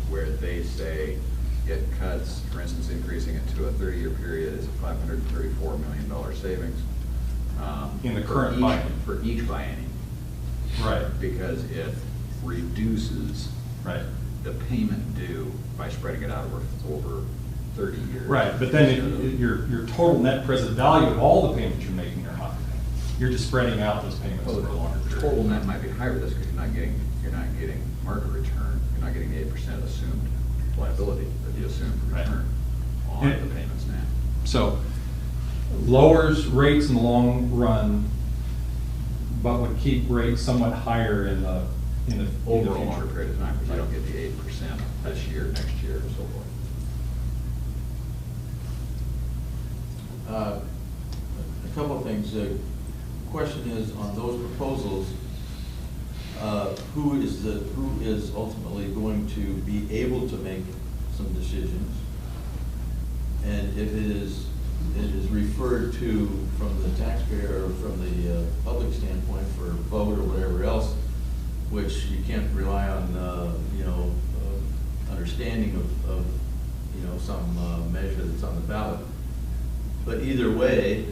Speaker 3: where they say it cuts, for instance, increasing it to a 30-year period is a $534 million savings.
Speaker 2: In the current biennium.
Speaker 3: For each biennium.
Speaker 2: right,
Speaker 3: Because it reduces
Speaker 2: right.
Speaker 3: the payment due by spreading it out over 30 years.
Speaker 2: Right, but then your total net present value of all the payments you're making are higher. You're just spreading out those payments
Speaker 3: Well,
Speaker 2: over a longer
Speaker 3: the
Speaker 2: period.
Speaker 3: total net might be higher this because you're not getting market return. You're not getting the 8% assumed liability that you assumed
Speaker 2: Right.
Speaker 3: return on
Speaker 2: And-
Speaker 3: the payments now.
Speaker 2: So, lowers rates in the long run, but would keep rates somewhat higher in the
Speaker 3: Over a
Speaker 2: future.
Speaker 3: longer period of time, because you don't get the 8% this year, next year, and so forth.
Speaker 6: A couple of things. The question is, on those proposals, who is ultimately going to be able to make some decisions? And if it is referred to from the taxpayer or from the public standpoint for vote or whatever else, which you can't rely on, understanding of some measure that's on the ballot. But either way,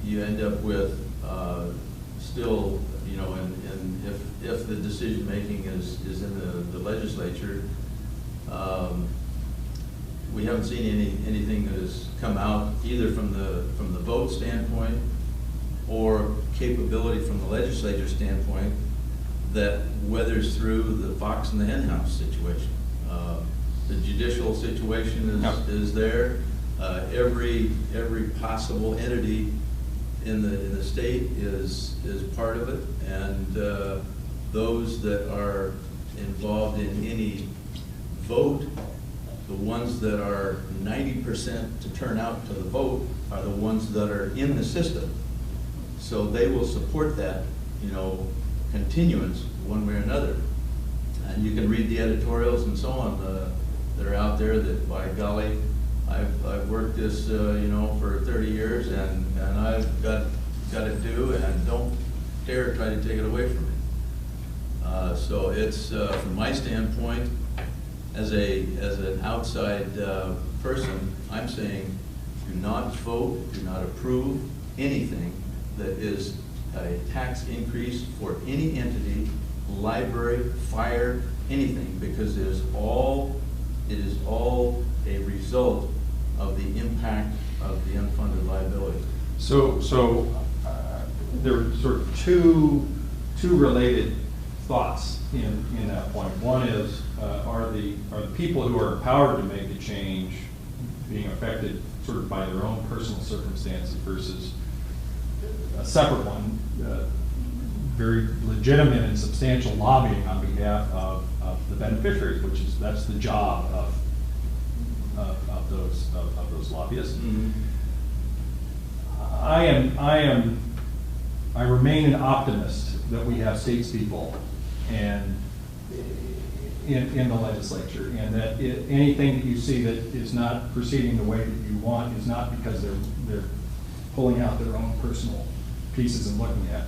Speaker 6: you end up with still, and if the decision-making is in the legislature, we haven't seen anything that has come out either from the vote standpoint or capability from the legislature standpoint that weathers through the fox and the hen house situation. The judicial situation is there. Every possible entity in the state is part of it, and those that are involved in any vote, the ones that are 90% to turn out to the vote are the ones that are in the system. So they will support that, continuance one way or another. And you can read the editorials and so on that are out there that, by golly, I've worked this, for 30 years and I've got it due and don't dare try to take it away from me. So it's, from my standpoint, as an outside person, I'm saying do not vote, do not approve anything that is a tax increase for any entity, library, fire, anything, because it is all a result of the impact of the unfunded liability.
Speaker 2: So there were sort of two related thoughts in that point. One is, are the people who are empowered to make a change being affected sort of by their own personal circumstances versus a separate one, very legitimate and substantial lobbying on behalf of the beneficiaries, that's the job of those lobbyists.
Speaker 6: Mm-hmm.
Speaker 2: I remain an optimist that we have statespeople and in the legislature, and that anything that you see that is not proceeding the way that you want is not because they're pulling out their own personal pieces and looking at.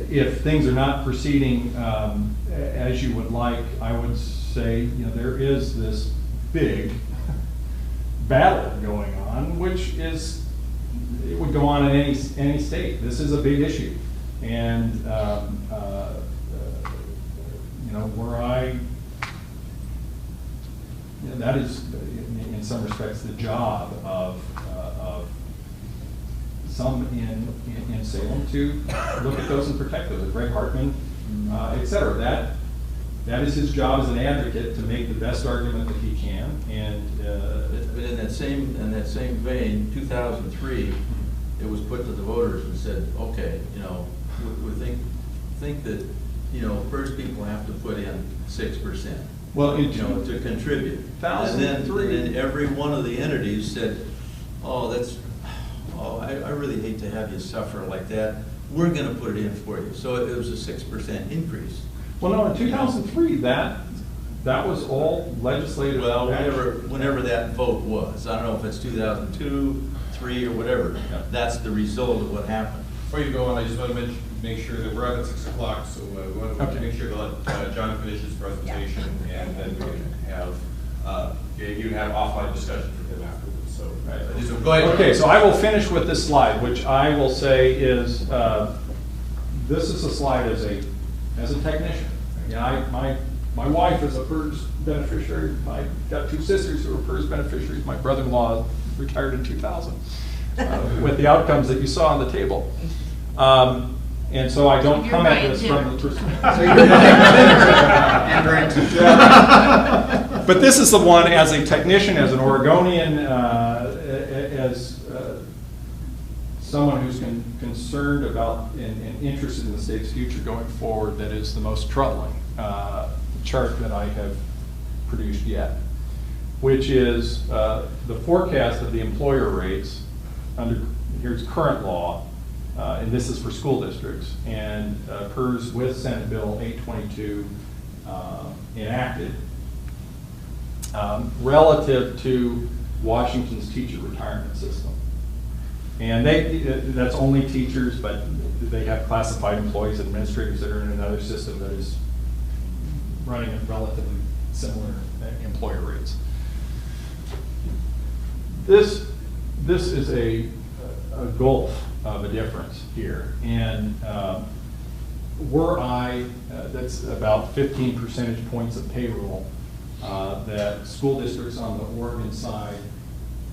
Speaker 2: If things are not proceeding as you would like, I would say, there is this big battle going on, which is, it would go on in any state. This is a big issue. And, that is, in some respects, the job of some in Salem to look at those and protect those. Greg Hartman, et cetera. That is his job as an advocate to make the best argument that he can. And
Speaker 6: but in that same vein, 2003, it was put to the voters and said, okay, we think that PERS people have to put in 6%.
Speaker 2: Well,
Speaker 6: to contribute. And then every one of the entities said, I really hate to have you suffer like that. We're going to put it in for you. So it was a 6% increase.
Speaker 2: Well, no, in 2003, that was all legislative.
Speaker 6: Well, whenever that vote was, I don't know if it's 2002, 3, or whatever.
Speaker 2: Yeah.
Speaker 6: That's the result of what happened.
Speaker 1: Before you go on, I just want to make sure that we're at 6 o'clock, so we want to make sure to let John finish his presentation, and then we can have you have offline discussion for him afterwards. So, just go ahead.
Speaker 2: Okay, so I will finish with this slide, which I will say is this is a slide as a technician. My wife is a PERS beneficiary. I've got 2 sisters who are PERS beneficiaries. My brother-in-law retired in 2000 with the outcomes that you saw on the table. And so I don't come at this from the perspective. But this is the one as a technician, as an Oregonian, as someone who's concerned about and interested in the state's future going forward, that is the most troubling chart that I have produced yet, which is the forecast of the employer rates under, here's current law, and this is for school districts, and PERS with Senate Bill 822 enacted, relative to Washington's teacher retirement system. And that's only teachers, but they have classified employees, administrators that are in another system that is running at relatively similar employer rates. This is a gulf of a difference here. And were I, that's about 15 percentage points of payroll that school districts on the Oregon side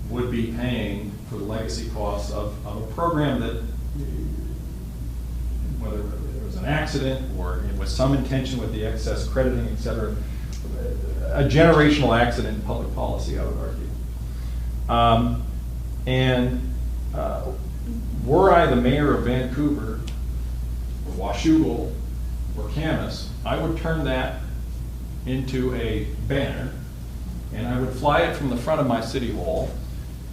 Speaker 2: would be paying for the legacy costs of a program that, whether it was an accident or it was some intention with the excess crediting, et cetera, a generational accident in public policy, I would argue. Were I the mayor of Vancouver, or Washougal, or Camas, I would turn that into a banner, and I would fly it from the front of my city hall,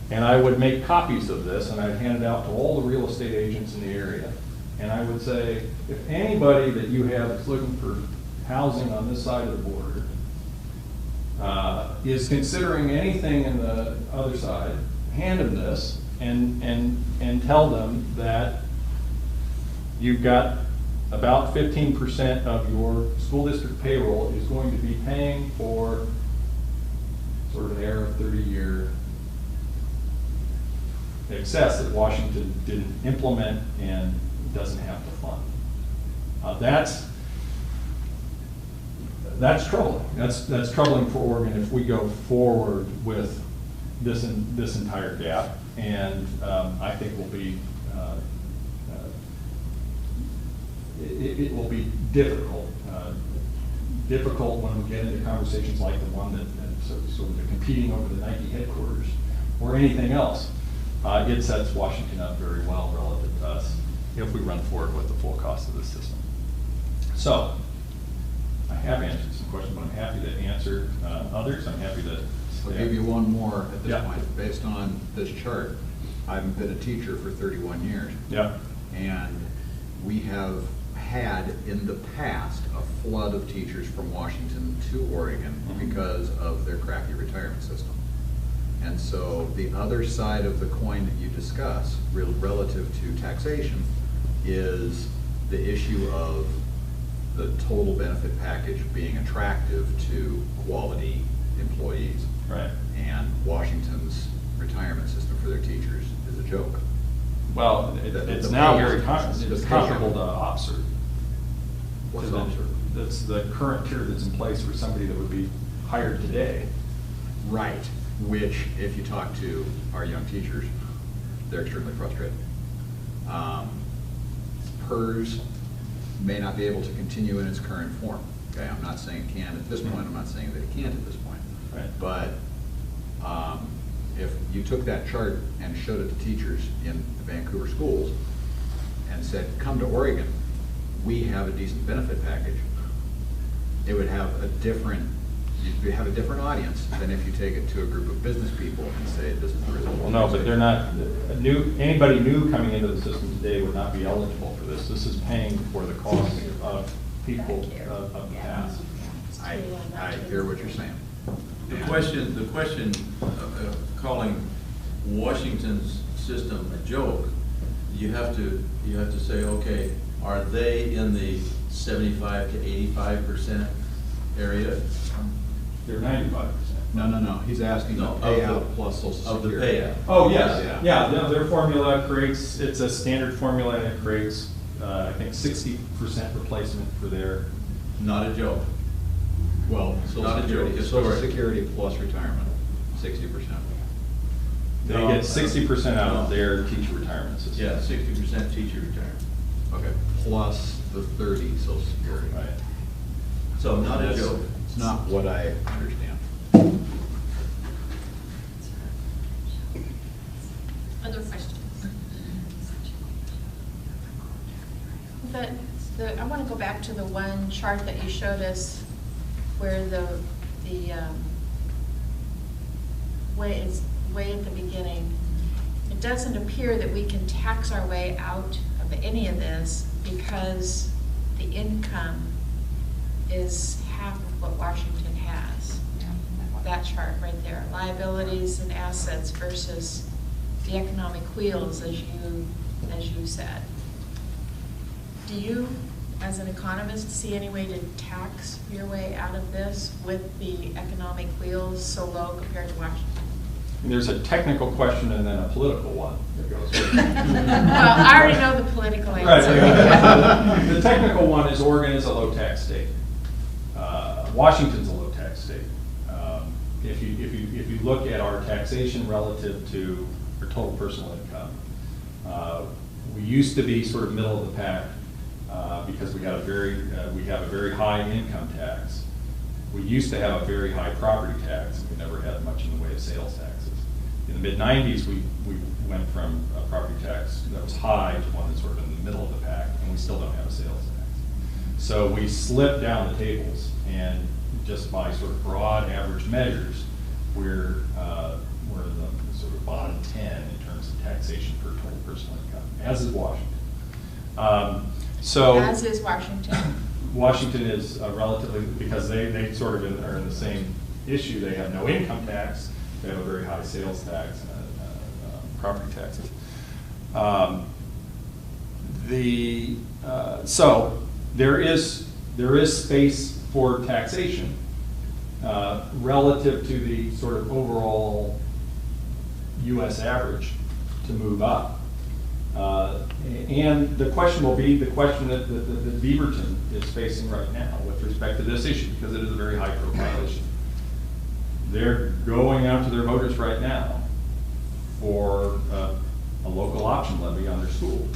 Speaker 2: and I would make copies of this, and I'd hand it out to all the real estate agents in the area. And I would say, if anybody that you have that's looking for housing on this side of the border is considering anything in the other side, hand them this and tell them that you've got about 15% of your school district payroll is going to be paying for sort of an era of 30-year excess that Washington didn't implement and doesn't have to fund. That's troubling. That's troubling for Oregon if we go forward with this entire gap, and I think will be it will be difficult. Difficult when we get into conversations like the one that sort of the competing over the Nike headquarters or anything else. It sets Washington up very well relative to us if we run forward with the full cost of this system. So, I have answered some questions, but I'm happy to answer others. I'm happy to
Speaker 3: I'll give you one more at this
Speaker 2: Yeah.
Speaker 3: point. Based on this chart, I've been a teacher for 31 years.
Speaker 2: Yeah.
Speaker 3: And we have had in the past a flood of teachers from Washington to Oregon because of their crappy retirement system. And so the other side of the coin that you discuss, relative to taxation, is the issue of the total benefit package being attractive to quality employees.
Speaker 2: Right.
Speaker 3: And Washington's retirement system for their teachers is a joke.
Speaker 2: Well, it's now very comparable to Oxford.
Speaker 3: What's
Speaker 2: To
Speaker 3: Oxford?
Speaker 2: That's the current tier that's in place for somebody that would be hired today.
Speaker 3: Right, which, if you talk to our young teachers, they're extremely frustrated. PERS may not be able to continue in its current form. Okay, I'm not saying it can at this point, I'm not saying that it can't at this point.
Speaker 2: Right.
Speaker 3: But if you took that chart and showed it to teachers in the Vancouver schools and said, come to Oregon, we have a decent benefit package, it would have a different, you'd have a different audience than if you take it to a group of business people and say, this is the result.
Speaker 2: Well, no, but they're not, anybody new coming into the system today would not be eligible for this. This is paying for the cost of people of the past.
Speaker 3: I hear what you're saying.
Speaker 6: The question of calling Washington's system a joke, you have to say, okay, are they in the 75 to 85% area?
Speaker 2: They're 95%.
Speaker 3: No, he's asking the
Speaker 6: No, of
Speaker 3: payout
Speaker 6: the-
Speaker 3: plus Social
Speaker 6: of the
Speaker 3: Security.
Speaker 6: payout.
Speaker 2: Oh, yes, yeah, their formula creates, it's a standard formula, and it creates, I think, 60% replacement for their,
Speaker 6: Not a joke.
Speaker 3: Well,
Speaker 6: Not a joke,
Speaker 3: Social
Speaker 6: historic.
Speaker 3: Security plus retirement, 60%.
Speaker 2: they
Speaker 6: No,
Speaker 2: get 60% out of
Speaker 6: no.
Speaker 2: their teacher retirement system.
Speaker 6: Yeah, 60% teacher retirement.
Speaker 3: Okay, plus the 30 Social Security.
Speaker 2: Right.
Speaker 6: So not a
Speaker 3: That's-
Speaker 6: joke.
Speaker 3: It's not what I understand.
Speaker 5: Other questions? I want to go back to the one chart that you showed us where the way is way at the beginning. It doesn't appear that we can tax our way out of any of this because the income is half of what Washington has. That chart right there, liabilities and assets versus the economic wheels, as you said. Do you, as an economist, see any way to tax your way out of this with the economic wheels so low compared to Washington?
Speaker 2: And there's a technical question and then a political one that goes with it.
Speaker 5: Well, I already know the political answer.
Speaker 2: Right. The technical one is Oregon is a low tax state. Washington's a low tax state. If you look at our taxation relative to our total personal income, we used to be sort of middle of the pack because we have a very high income tax. We used to have a very high property tax, and we never had much in the way of sales taxes. In the mid-90s, we went from a property tax that was high to one that's sort of in the middle of the pack, and we still don't have a sales tax. So we slipped down the tables, and just by sort of broad average measures, we're in the sort of bottom 10 in terms of taxation per total personal income, as is Washington.
Speaker 5: As is Washington.
Speaker 2: Washington is relatively, because they sort of are in the same issue. They have no income tax. They have a very high sales tax and property taxes. So there is space for taxation relative to the sort of overall U.S. average to move up. And the question will be the question that Beaverton is facing right now with respect to this issue, because it is a very high profile issue. They're going out to their voters right now for a local option levy on their schools.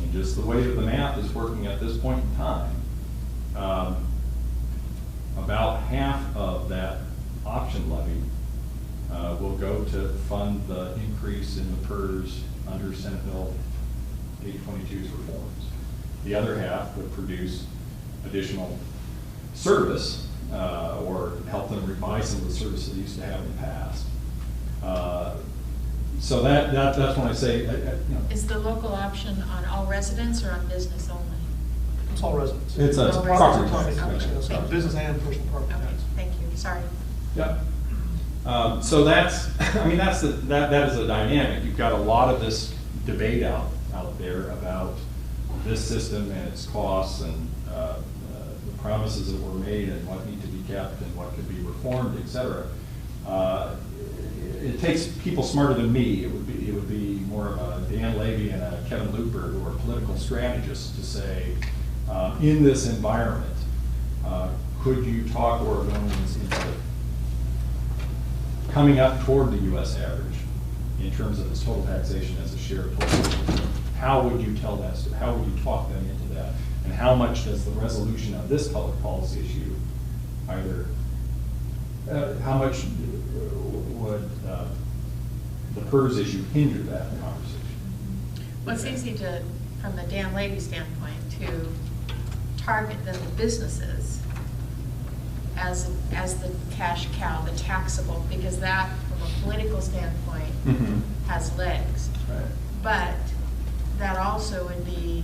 Speaker 2: And just the way that the math is working at this point in time, about half of that option levy will go to fund the increase in the PERS under Senate Bill 822's reforms. The other half would produce additional service or help them revise some of the services they used to have in the past. So that's when I say,
Speaker 5: Is the local option on all residents or on business only?
Speaker 7: It's all residents.
Speaker 2: It's a
Speaker 7: It's
Speaker 2: property
Speaker 7: property
Speaker 2: tax.
Speaker 7: tax, it's not business and personal property
Speaker 5: Okay,
Speaker 7: tax.
Speaker 5: thank you, sorry.
Speaker 2: Yeah. So that's, I mean, that is a dynamic. You've got a lot of this debate out there about this system and its costs and the promises that were made and what need to be kept and what could be reformed, et cetera. It takes people smarter than me. It would be more of a Dan Levy and a Kevin Luper, who are political strategists, to say, in this environment, could you talk Oregonians into coming up toward the U.S. average in terms of its total taxation as a share of total? How would you tell that? How would you talk them into that? And how much does the resolution of this public policy issue either? How much would the PERS issue hinder that conversation?
Speaker 5: Well, it's easy to, from the Dan Levy standpoint, to target the businesses as the cash cow, the taxable, because that, from a political standpoint, has legs.
Speaker 2: Right.
Speaker 5: But that also would be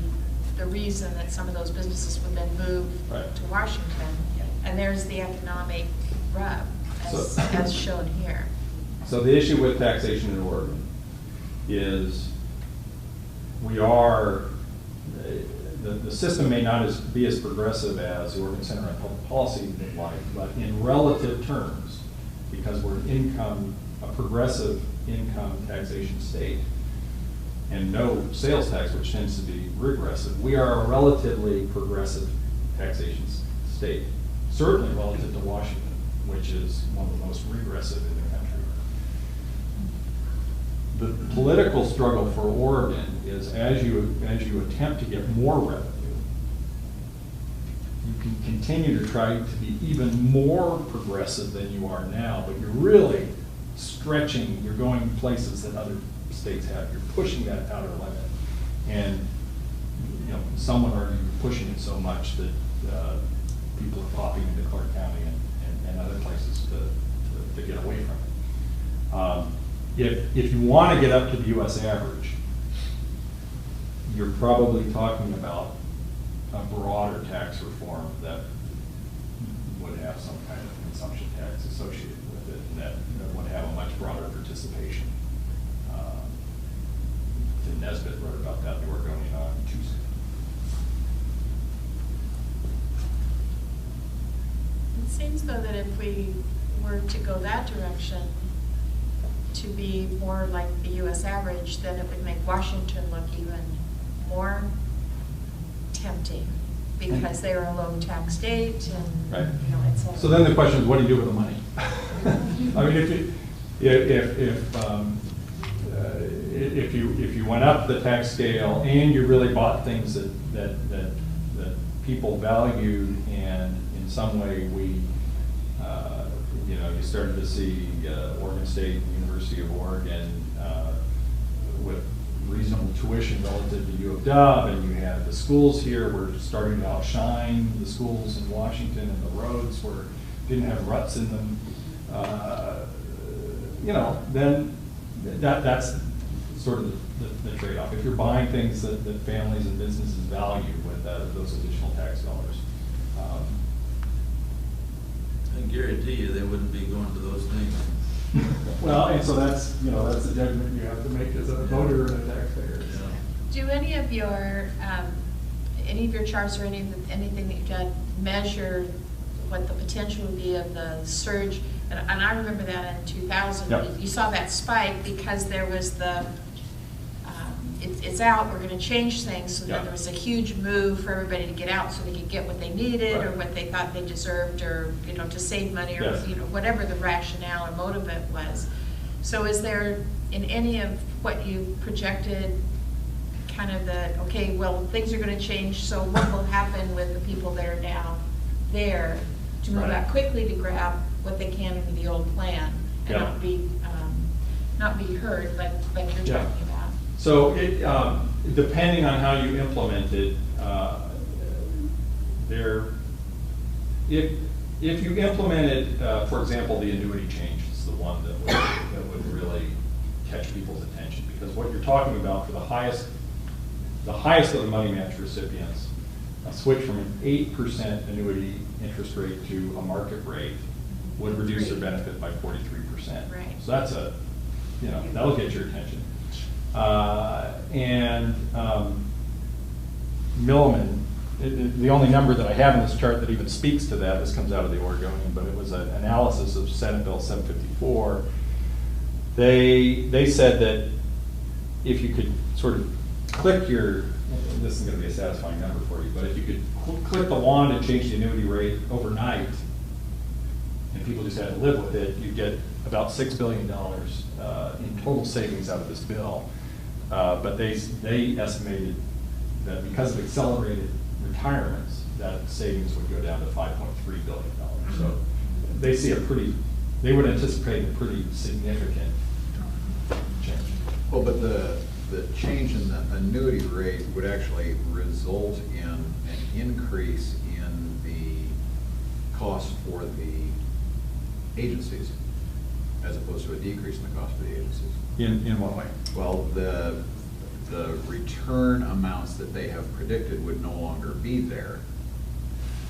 Speaker 5: the reason that some of those businesses would then move
Speaker 2: Right.
Speaker 5: to Washington. And there's the economic rub,
Speaker 2: So-
Speaker 5: as shown here.
Speaker 2: So the issue with taxation in Oregon is we are, the system may not be as progressive as the Oregon Center on Public Policy would like, but in relative terms, because we're a progressive income taxation state, and no sales tax, which tends to be regressive, we are a relatively progressive taxation state, certainly relative to Washington, which is one of the most regressive in the country. The political struggle for Oregon is as you attempt to get more revenue, you can continue to try to be even more progressive than you are now, but you're really stretching, you're going places that other states have. You're pushing that outer limit. And, you know, someone argued you're pushing it so much that people are popping into Clark County and other places to get away from it. If you want to get up to the U.S. average, you're probably talking about a broader tax reform that would have some kind of consumption tax associated with it, and that would have a much broader participation. Tim Nesbitt wrote about that in the Oregonian on Tuesday.
Speaker 5: It seems though that if we were to go that direction, to be more like the US average, then it would make Washington look even more tempting, because they're a low tax state and,
Speaker 2: Right.
Speaker 5: you know, it's a.
Speaker 2: So then the question is, what do you do with the money? I mean, if you went up the tax scale and you really bought things that people valued, and in some way you started to see Oregon State, University of Oregon with reasonable tuition relative to U of W, and you had the schools here were starting to outshine the schools in Washington, and the roads didn't have ruts in them. Then that's sort of the trade-off. If you're buying things that families and businesses value with those additional tax dollars.
Speaker 6: I guarantee you they wouldn't be going to those things.
Speaker 2: Well, and so that's the judgment you have to make as a voter and a taxpayer.
Speaker 6: Yeah.
Speaker 5: Do any of your charts or anything that you've done measure what the potential would be of the surge? And I remember that in 2000,
Speaker 2: Yep.
Speaker 5: you saw that spike because there was it's out, we're gonna change things, so
Speaker 2: Yeah.
Speaker 5: that there was a huge move for everybody to get out so they could get what they needed or
Speaker 2: Right.
Speaker 5: what they thought they deserved, or, to save money, or,
Speaker 2: Yes.
Speaker 5: whatever the rationale or motive it was. So is there, in any of what you projected, kind of okay, well, things are gonna change, so what will happen with the people that are now there to move
Speaker 2: Right.
Speaker 5: out quickly to grab what they can into the old plan and
Speaker 2: Yeah.
Speaker 5: not be hurt like you're
Speaker 2: Yeah.
Speaker 5: talking about?
Speaker 2: So depending on how you implement it, if you implemented, for example, the annuity change is the one that would really catch people's attention, because what you're talking about for the highest of the money match recipients, A switch from an 8% annuity interest rate to a market rate would reduce their benefit by 43%.
Speaker 5: Right.
Speaker 2: So that's a, you know, that'll get your attention. Milliman, the only number that I have in this chart that even speaks to that, this comes out of the Oregonian, but it was an analysis of Senate Bill 754. They said that if you could sort of click your, this isn't gonna be a satisfying number for you, but if you could click the wand and change the annuity rate overnight, and people just had to live with it, you'd get about $6 billion in total savings out of this bill. But they estimated that because of accelerated retirements, that savings would go down to $5.3 billion. So they see they would anticipate a pretty significant change.
Speaker 3: Well, but the change in the annuity rate would actually result in an increase in the cost for the agencies, as opposed to a decrease in the cost for the agencies.
Speaker 2: In what way?
Speaker 3: Well, the return amounts that they have predicted would no longer be there.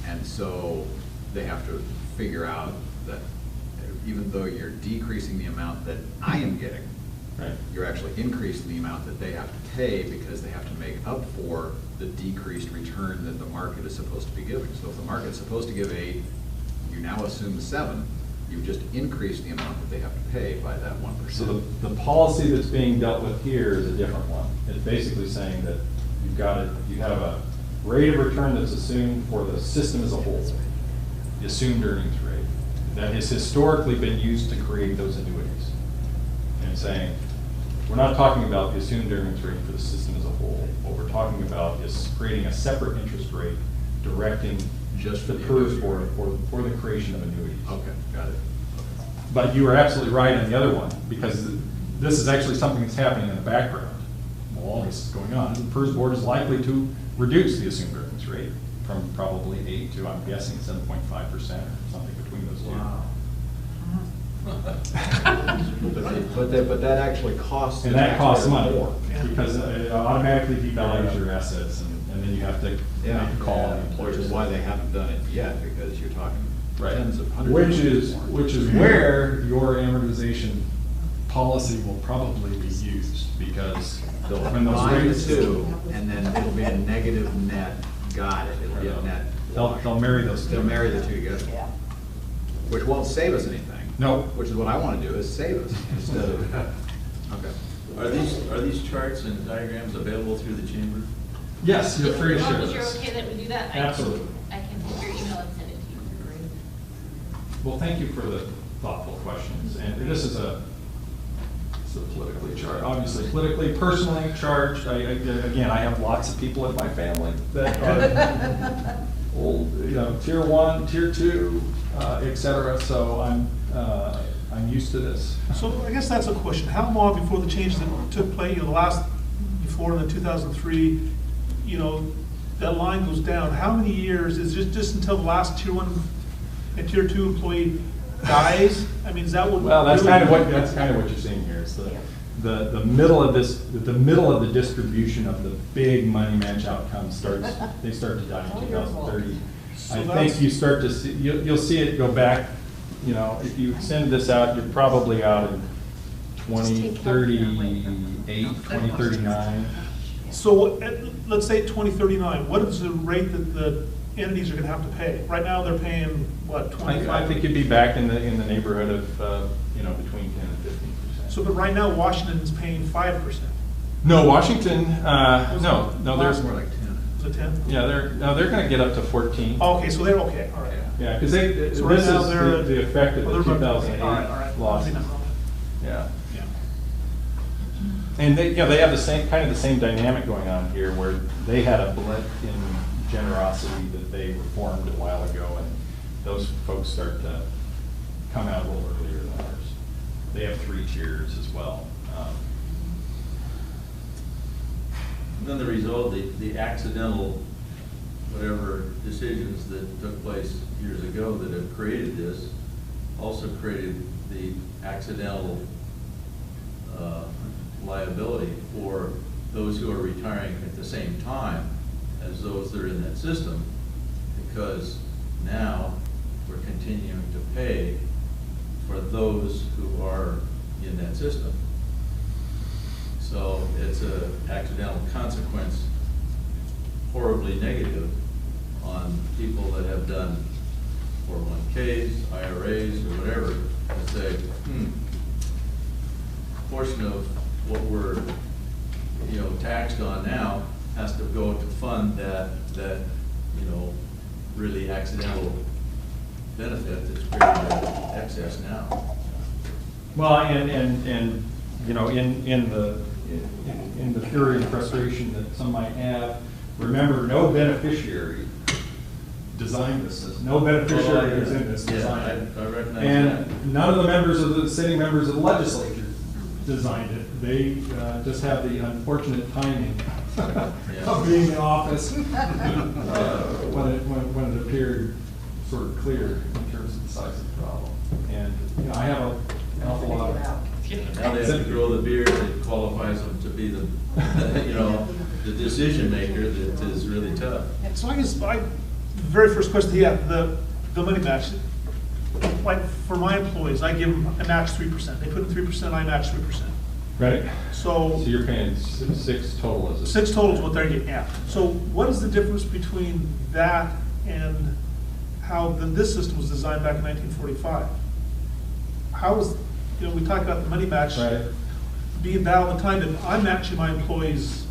Speaker 3: And so they have to figure out that even though you're decreasing the amount that I am getting,
Speaker 2: Right.
Speaker 3: you're actually increasing the amount that they have to pay because they have to make up for the decreased return that the market is supposed to be giving. So if the market's supposed to give 8, you now assume 7, you've just increased the amount that they have to pay by that 1%.
Speaker 2: So the policy that's being dealt with here is a different one. It's basically saying that you have a rate of return that's assumed for the system as a whole, the assumed earnings rate, that has historically been used to create those annuities. And saying, we're not talking about the assumed earnings rate for the system as a whole. What we're talking about is creating a separate interest rate directing
Speaker 3: Just
Speaker 2: the
Speaker 3: for the
Speaker 2: PERS
Speaker 3: annuity
Speaker 2: board for the creation of annuities.
Speaker 3: Okay, got it.
Speaker 2: But you are absolutely right on the other one, because this is actually something that's happening in the background. While all this is going on, the PERS board is likely to reduce the assumed earnings rate from probably 8 to, I'm guessing, 7.5% or something between those two.
Speaker 3: But that actually costs.
Speaker 2: And that costs money, because it automatically devalues your assets, and then you have to make a call on the
Speaker 3: Which
Speaker 2: employers.
Speaker 3: is why they haven't done it yet, because you're talking
Speaker 2: Right.
Speaker 3: tens of hundreds.
Speaker 2: Which is where your amortization policy will probably be used, because
Speaker 3: They'll
Speaker 2: when those
Speaker 3: combine the
Speaker 2: rates,
Speaker 3: two, and then it'll be a negative net, got it, it'll be a net.
Speaker 2: they'll marry those two.
Speaker 3: They'll marry the two together. Which won't save us anything.
Speaker 2: No.
Speaker 3: Which is what I wanna do, is save us, instead of, okay.
Speaker 6: Are these charts and diagrams available through the chamber?
Speaker 2: Yes, you're free to
Speaker 8: As long
Speaker 2: share
Speaker 8: as you're
Speaker 2: this.
Speaker 8: okay that we do that,
Speaker 2: Absolutely.
Speaker 8: I can take your email and send it to you.
Speaker 2: Well, thank you for the thoughtful questions, and this is it's a politically charged, obviously politically, personally charged. Again, I have lots of people in my family that are old, tier 1, tier 2, et cetera, so I'm used to this.
Speaker 7: So I guess that's a question. How long before the changes that took place, before the 2003, that line goes down? How many years? Is it just until the last tier 1 and tier 2 employee dies? I mean, is that what?
Speaker 2: Well, that's
Speaker 7: really-
Speaker 2: kind of what you're seeing here. Is the middle of the distribution of the big money match outcomes they start to die in 2030. I think you start to see, you'll see it go back, if you extend this out, you're probably out in 2038, 2039.
Speaker 7: So let's say 2039, what is the rate that the entities are gonna have to pay? Right now, they're paying, what, 25?
Speaker 2: I think you'd be back in the neighborhood of, between 10 and 15%.
Speaker 7: So, but right now, Washington is paying 5%.
Speaker 2: No, Washington, no, there's,
Speaker 3: More like 10.
Speaker 7: Is it 10?
Speaker 2: yeah, they're gonna get up to 14.
Speaker 7: Oh, okay, so they're okay, all right.
Speaker 2: Yeah, because this
Speaker 7: So right
Speaker 2: is
Speaker 7: now, they're.
Speaker 2: the effect of the
Speaker 7: well, they're-
Speaker 2: 2008
Speaker 7: all right.
Speaker 2: losses. Yeah.
Speaker 7: Yeah.
Speaker 2: And they have the same dynamic going on here, where they had a blip in generosity that they reformed a while ago, and those folks start to come out a little earlier than ours. They have 3 tiers as well.
Speaker 6: Then the result, the accidental, whatever decisions that took place years ago that have created this, also created the accidental liability for those who are retiring at the same time as those that are in that system, because now we're continuing to pay for those who are in that system. So it's a accidental consequence, horribly negative, on people that have done 401ks, IRAs, or whatever, and say, portion of what we're, taxed on now has to go to fund that, really accidental benefit that's created excess now.
Speaker 2: Well, and, in the fury and frustration that some might have, remember, no beneficiary designed this system. No beneficiary is in this design.
Speaker 6: I recognize that.
Speaker 2: And none of the members of the sitting members of the legislature designed it. They just have the unfortunate timing of being in office when it appeared sort of clear in terms of the size of the problem. And I have an awful lot of.
Speaker 6: Now they have to grow the beard that qualifies them to be the, the decision maker that is really tough.
Speaker 7: So I guess the very first question, the money match. Like for my employees, I give them a match 3%. They put in 3%, I match 3%.
Speaker 2: Right.
Speaker 7: So
Speaker 2: you're paying six total, is it?
Speaker 7: 6 total is what they're getting at. So what is the difference between that and how this system was designed back in 1945? How is, we talked about the money match being valid at the time that I'm matching my employees'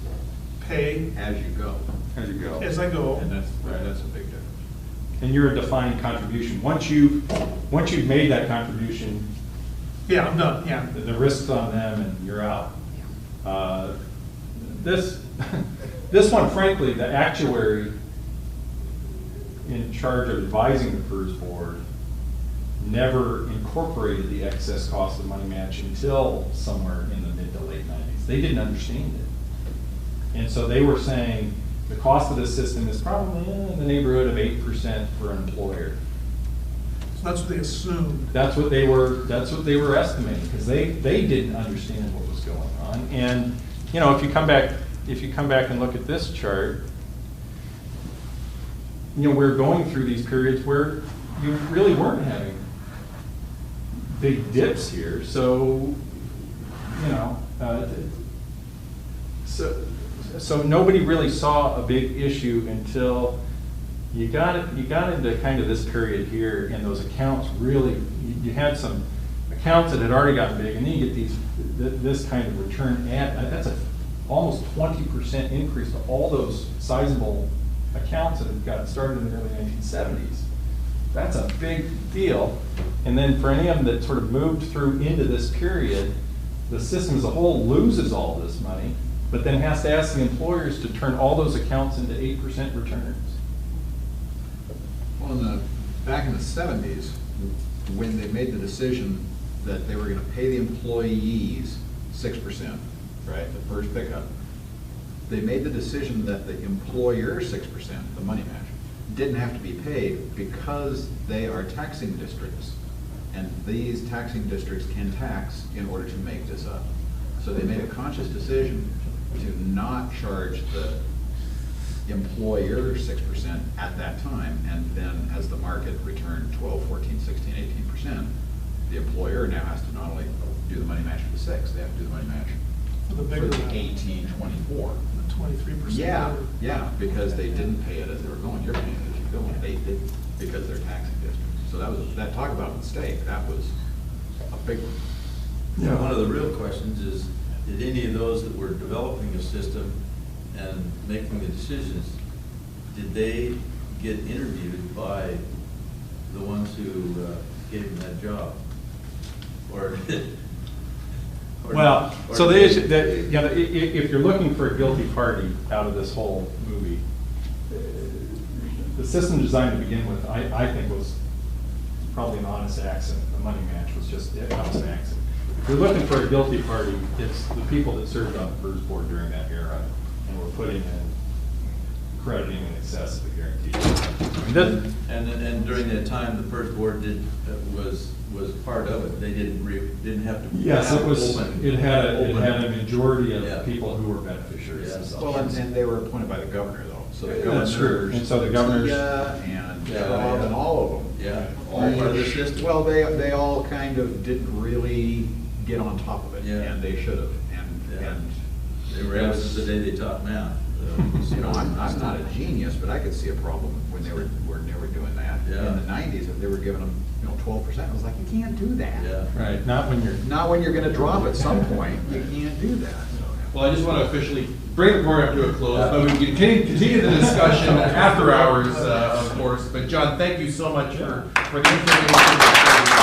Speaker 7: pay
Speaker 3: As you go.
Speaker 2: As you go.
Speaker 7: as I go.
Speaker 3: And that's a big difference.
Speaker 2: And you're a defined contribution. Once you've made that contribution,
Speaker 7: Yeah, I'm done, yeah.
Speaker 2: the risk's on them and you're out. This one, frankly, the actuary in charge of advising the PERS board never incorporated the excess cost of money match until somewhere in the mid to late 90s. They didn't understand it. And so they were saying the cost of this system is probably in the neighborhood of 8% for an employer.
Speaker 7: So that's what they assumed.
Speaker 2: That's what they were estimating, because they didn't understand what was going on. And if you come back and look at this chart, we're going through these periods where you really weren't having big dips here. So so nobody really saw a big issue until you got into kind of this period here, and those accounts really, you had some accounts that had already gotten big, and then you get this kind of return that's almost 20% increase to all those sizable accounts that had got started in the early 1970s. That's a big deal. And then for any of them that sort of moved through into this period, the system as a whole loses all this money, but then has to ask the employers to turn all those accounts into 8% returns.
Speaker 3: Well, back in the 70s, when they made the decision that they were going to pay the employees 6%, right, the PERS pickup, they made the decision that the employer 6%, the money match, didn't have to be paid because they are taxing districts. And these taxing districts can tax in order to make this up. So they made a conscious decision to not charge the employer 6% at that time, and then as the market returned 12, 14, 16, 18%, the employer now has to not only do the money match for the 6, they have to do the money match
Speaker 7: For the bigger
Speaker 3: for the
Speaker 7: one.
Speaker 3: 18, 24.
Speaker 7: The 23%.
Speaker 3: Yeah, because they didn't pay it as they were going. You're paying it as you're going. They did because they're taxing districts. So that talk about a mistake, that was a big one.
Speaker 6: Yeah, one of the real questions is, did any of those that were developing a system and making the decisions, did they get interviewed by the ones who gave them that job?
Speaker 2: Well, so the issue, if you're looking for a guilty party out of this whole movie, the system designed to begin with, I think, was probably an honest accident. The money match was just an honest accident. If you're looking for a guilty party, it's the people that served on the PERS board during that era and were putting in crediting in excess of the guarantee.
Speaker 6: And during that time, the PERS board was part of it. They didn't have to.
Speaker 2: Yes, it was.
Speaker 6: Open,
Speaker 2: It had a
Speaker 6: open.
Speaker 2: majority of
Speaker 6: Yeah.
Speaker 2: people who were beneficiaries.
Speaker 6: Yeah.
Speaker 2: themselves.
Speaker 3: Well, and they were appointed by the governor, though, So the
Speaker 2: That's true.
Speaker 3: governors.
Speaker 2: And so the governors-
Speaker 3: And
Speaker 6: Yeah,
Speaker 3: Rob
Speaker 6: yeah.
Speaker 3: and all of them.
Speaker 6: Yeah, all part of the system.
Speaker 3: Well, they all kind of didn't really get on top of it,
Speaker 6: Yeah.
Speaker 3: and they should have,
Speaker 6: Yeah.
Speaker 3: and.
Speaker 6: They were absent the day they taught math.
Speaker 3: You know, I'm not a genius, but I could see a problem when they were doing that.
Speaker 6: Yeah.
Speaker 3: In the nineties, if they were giving them, 12%, I was like, you can't do that.
Speaker 6: Yeah.
Speaker 2: Right, not when you're.
Speaker 3: Not when you're gonna drop at some point, you can't do that.
Speaker 1: Well, I just want to officially bring the program to a close, but we can continue the discussion after hours, of course. But John, thank you so much for the information.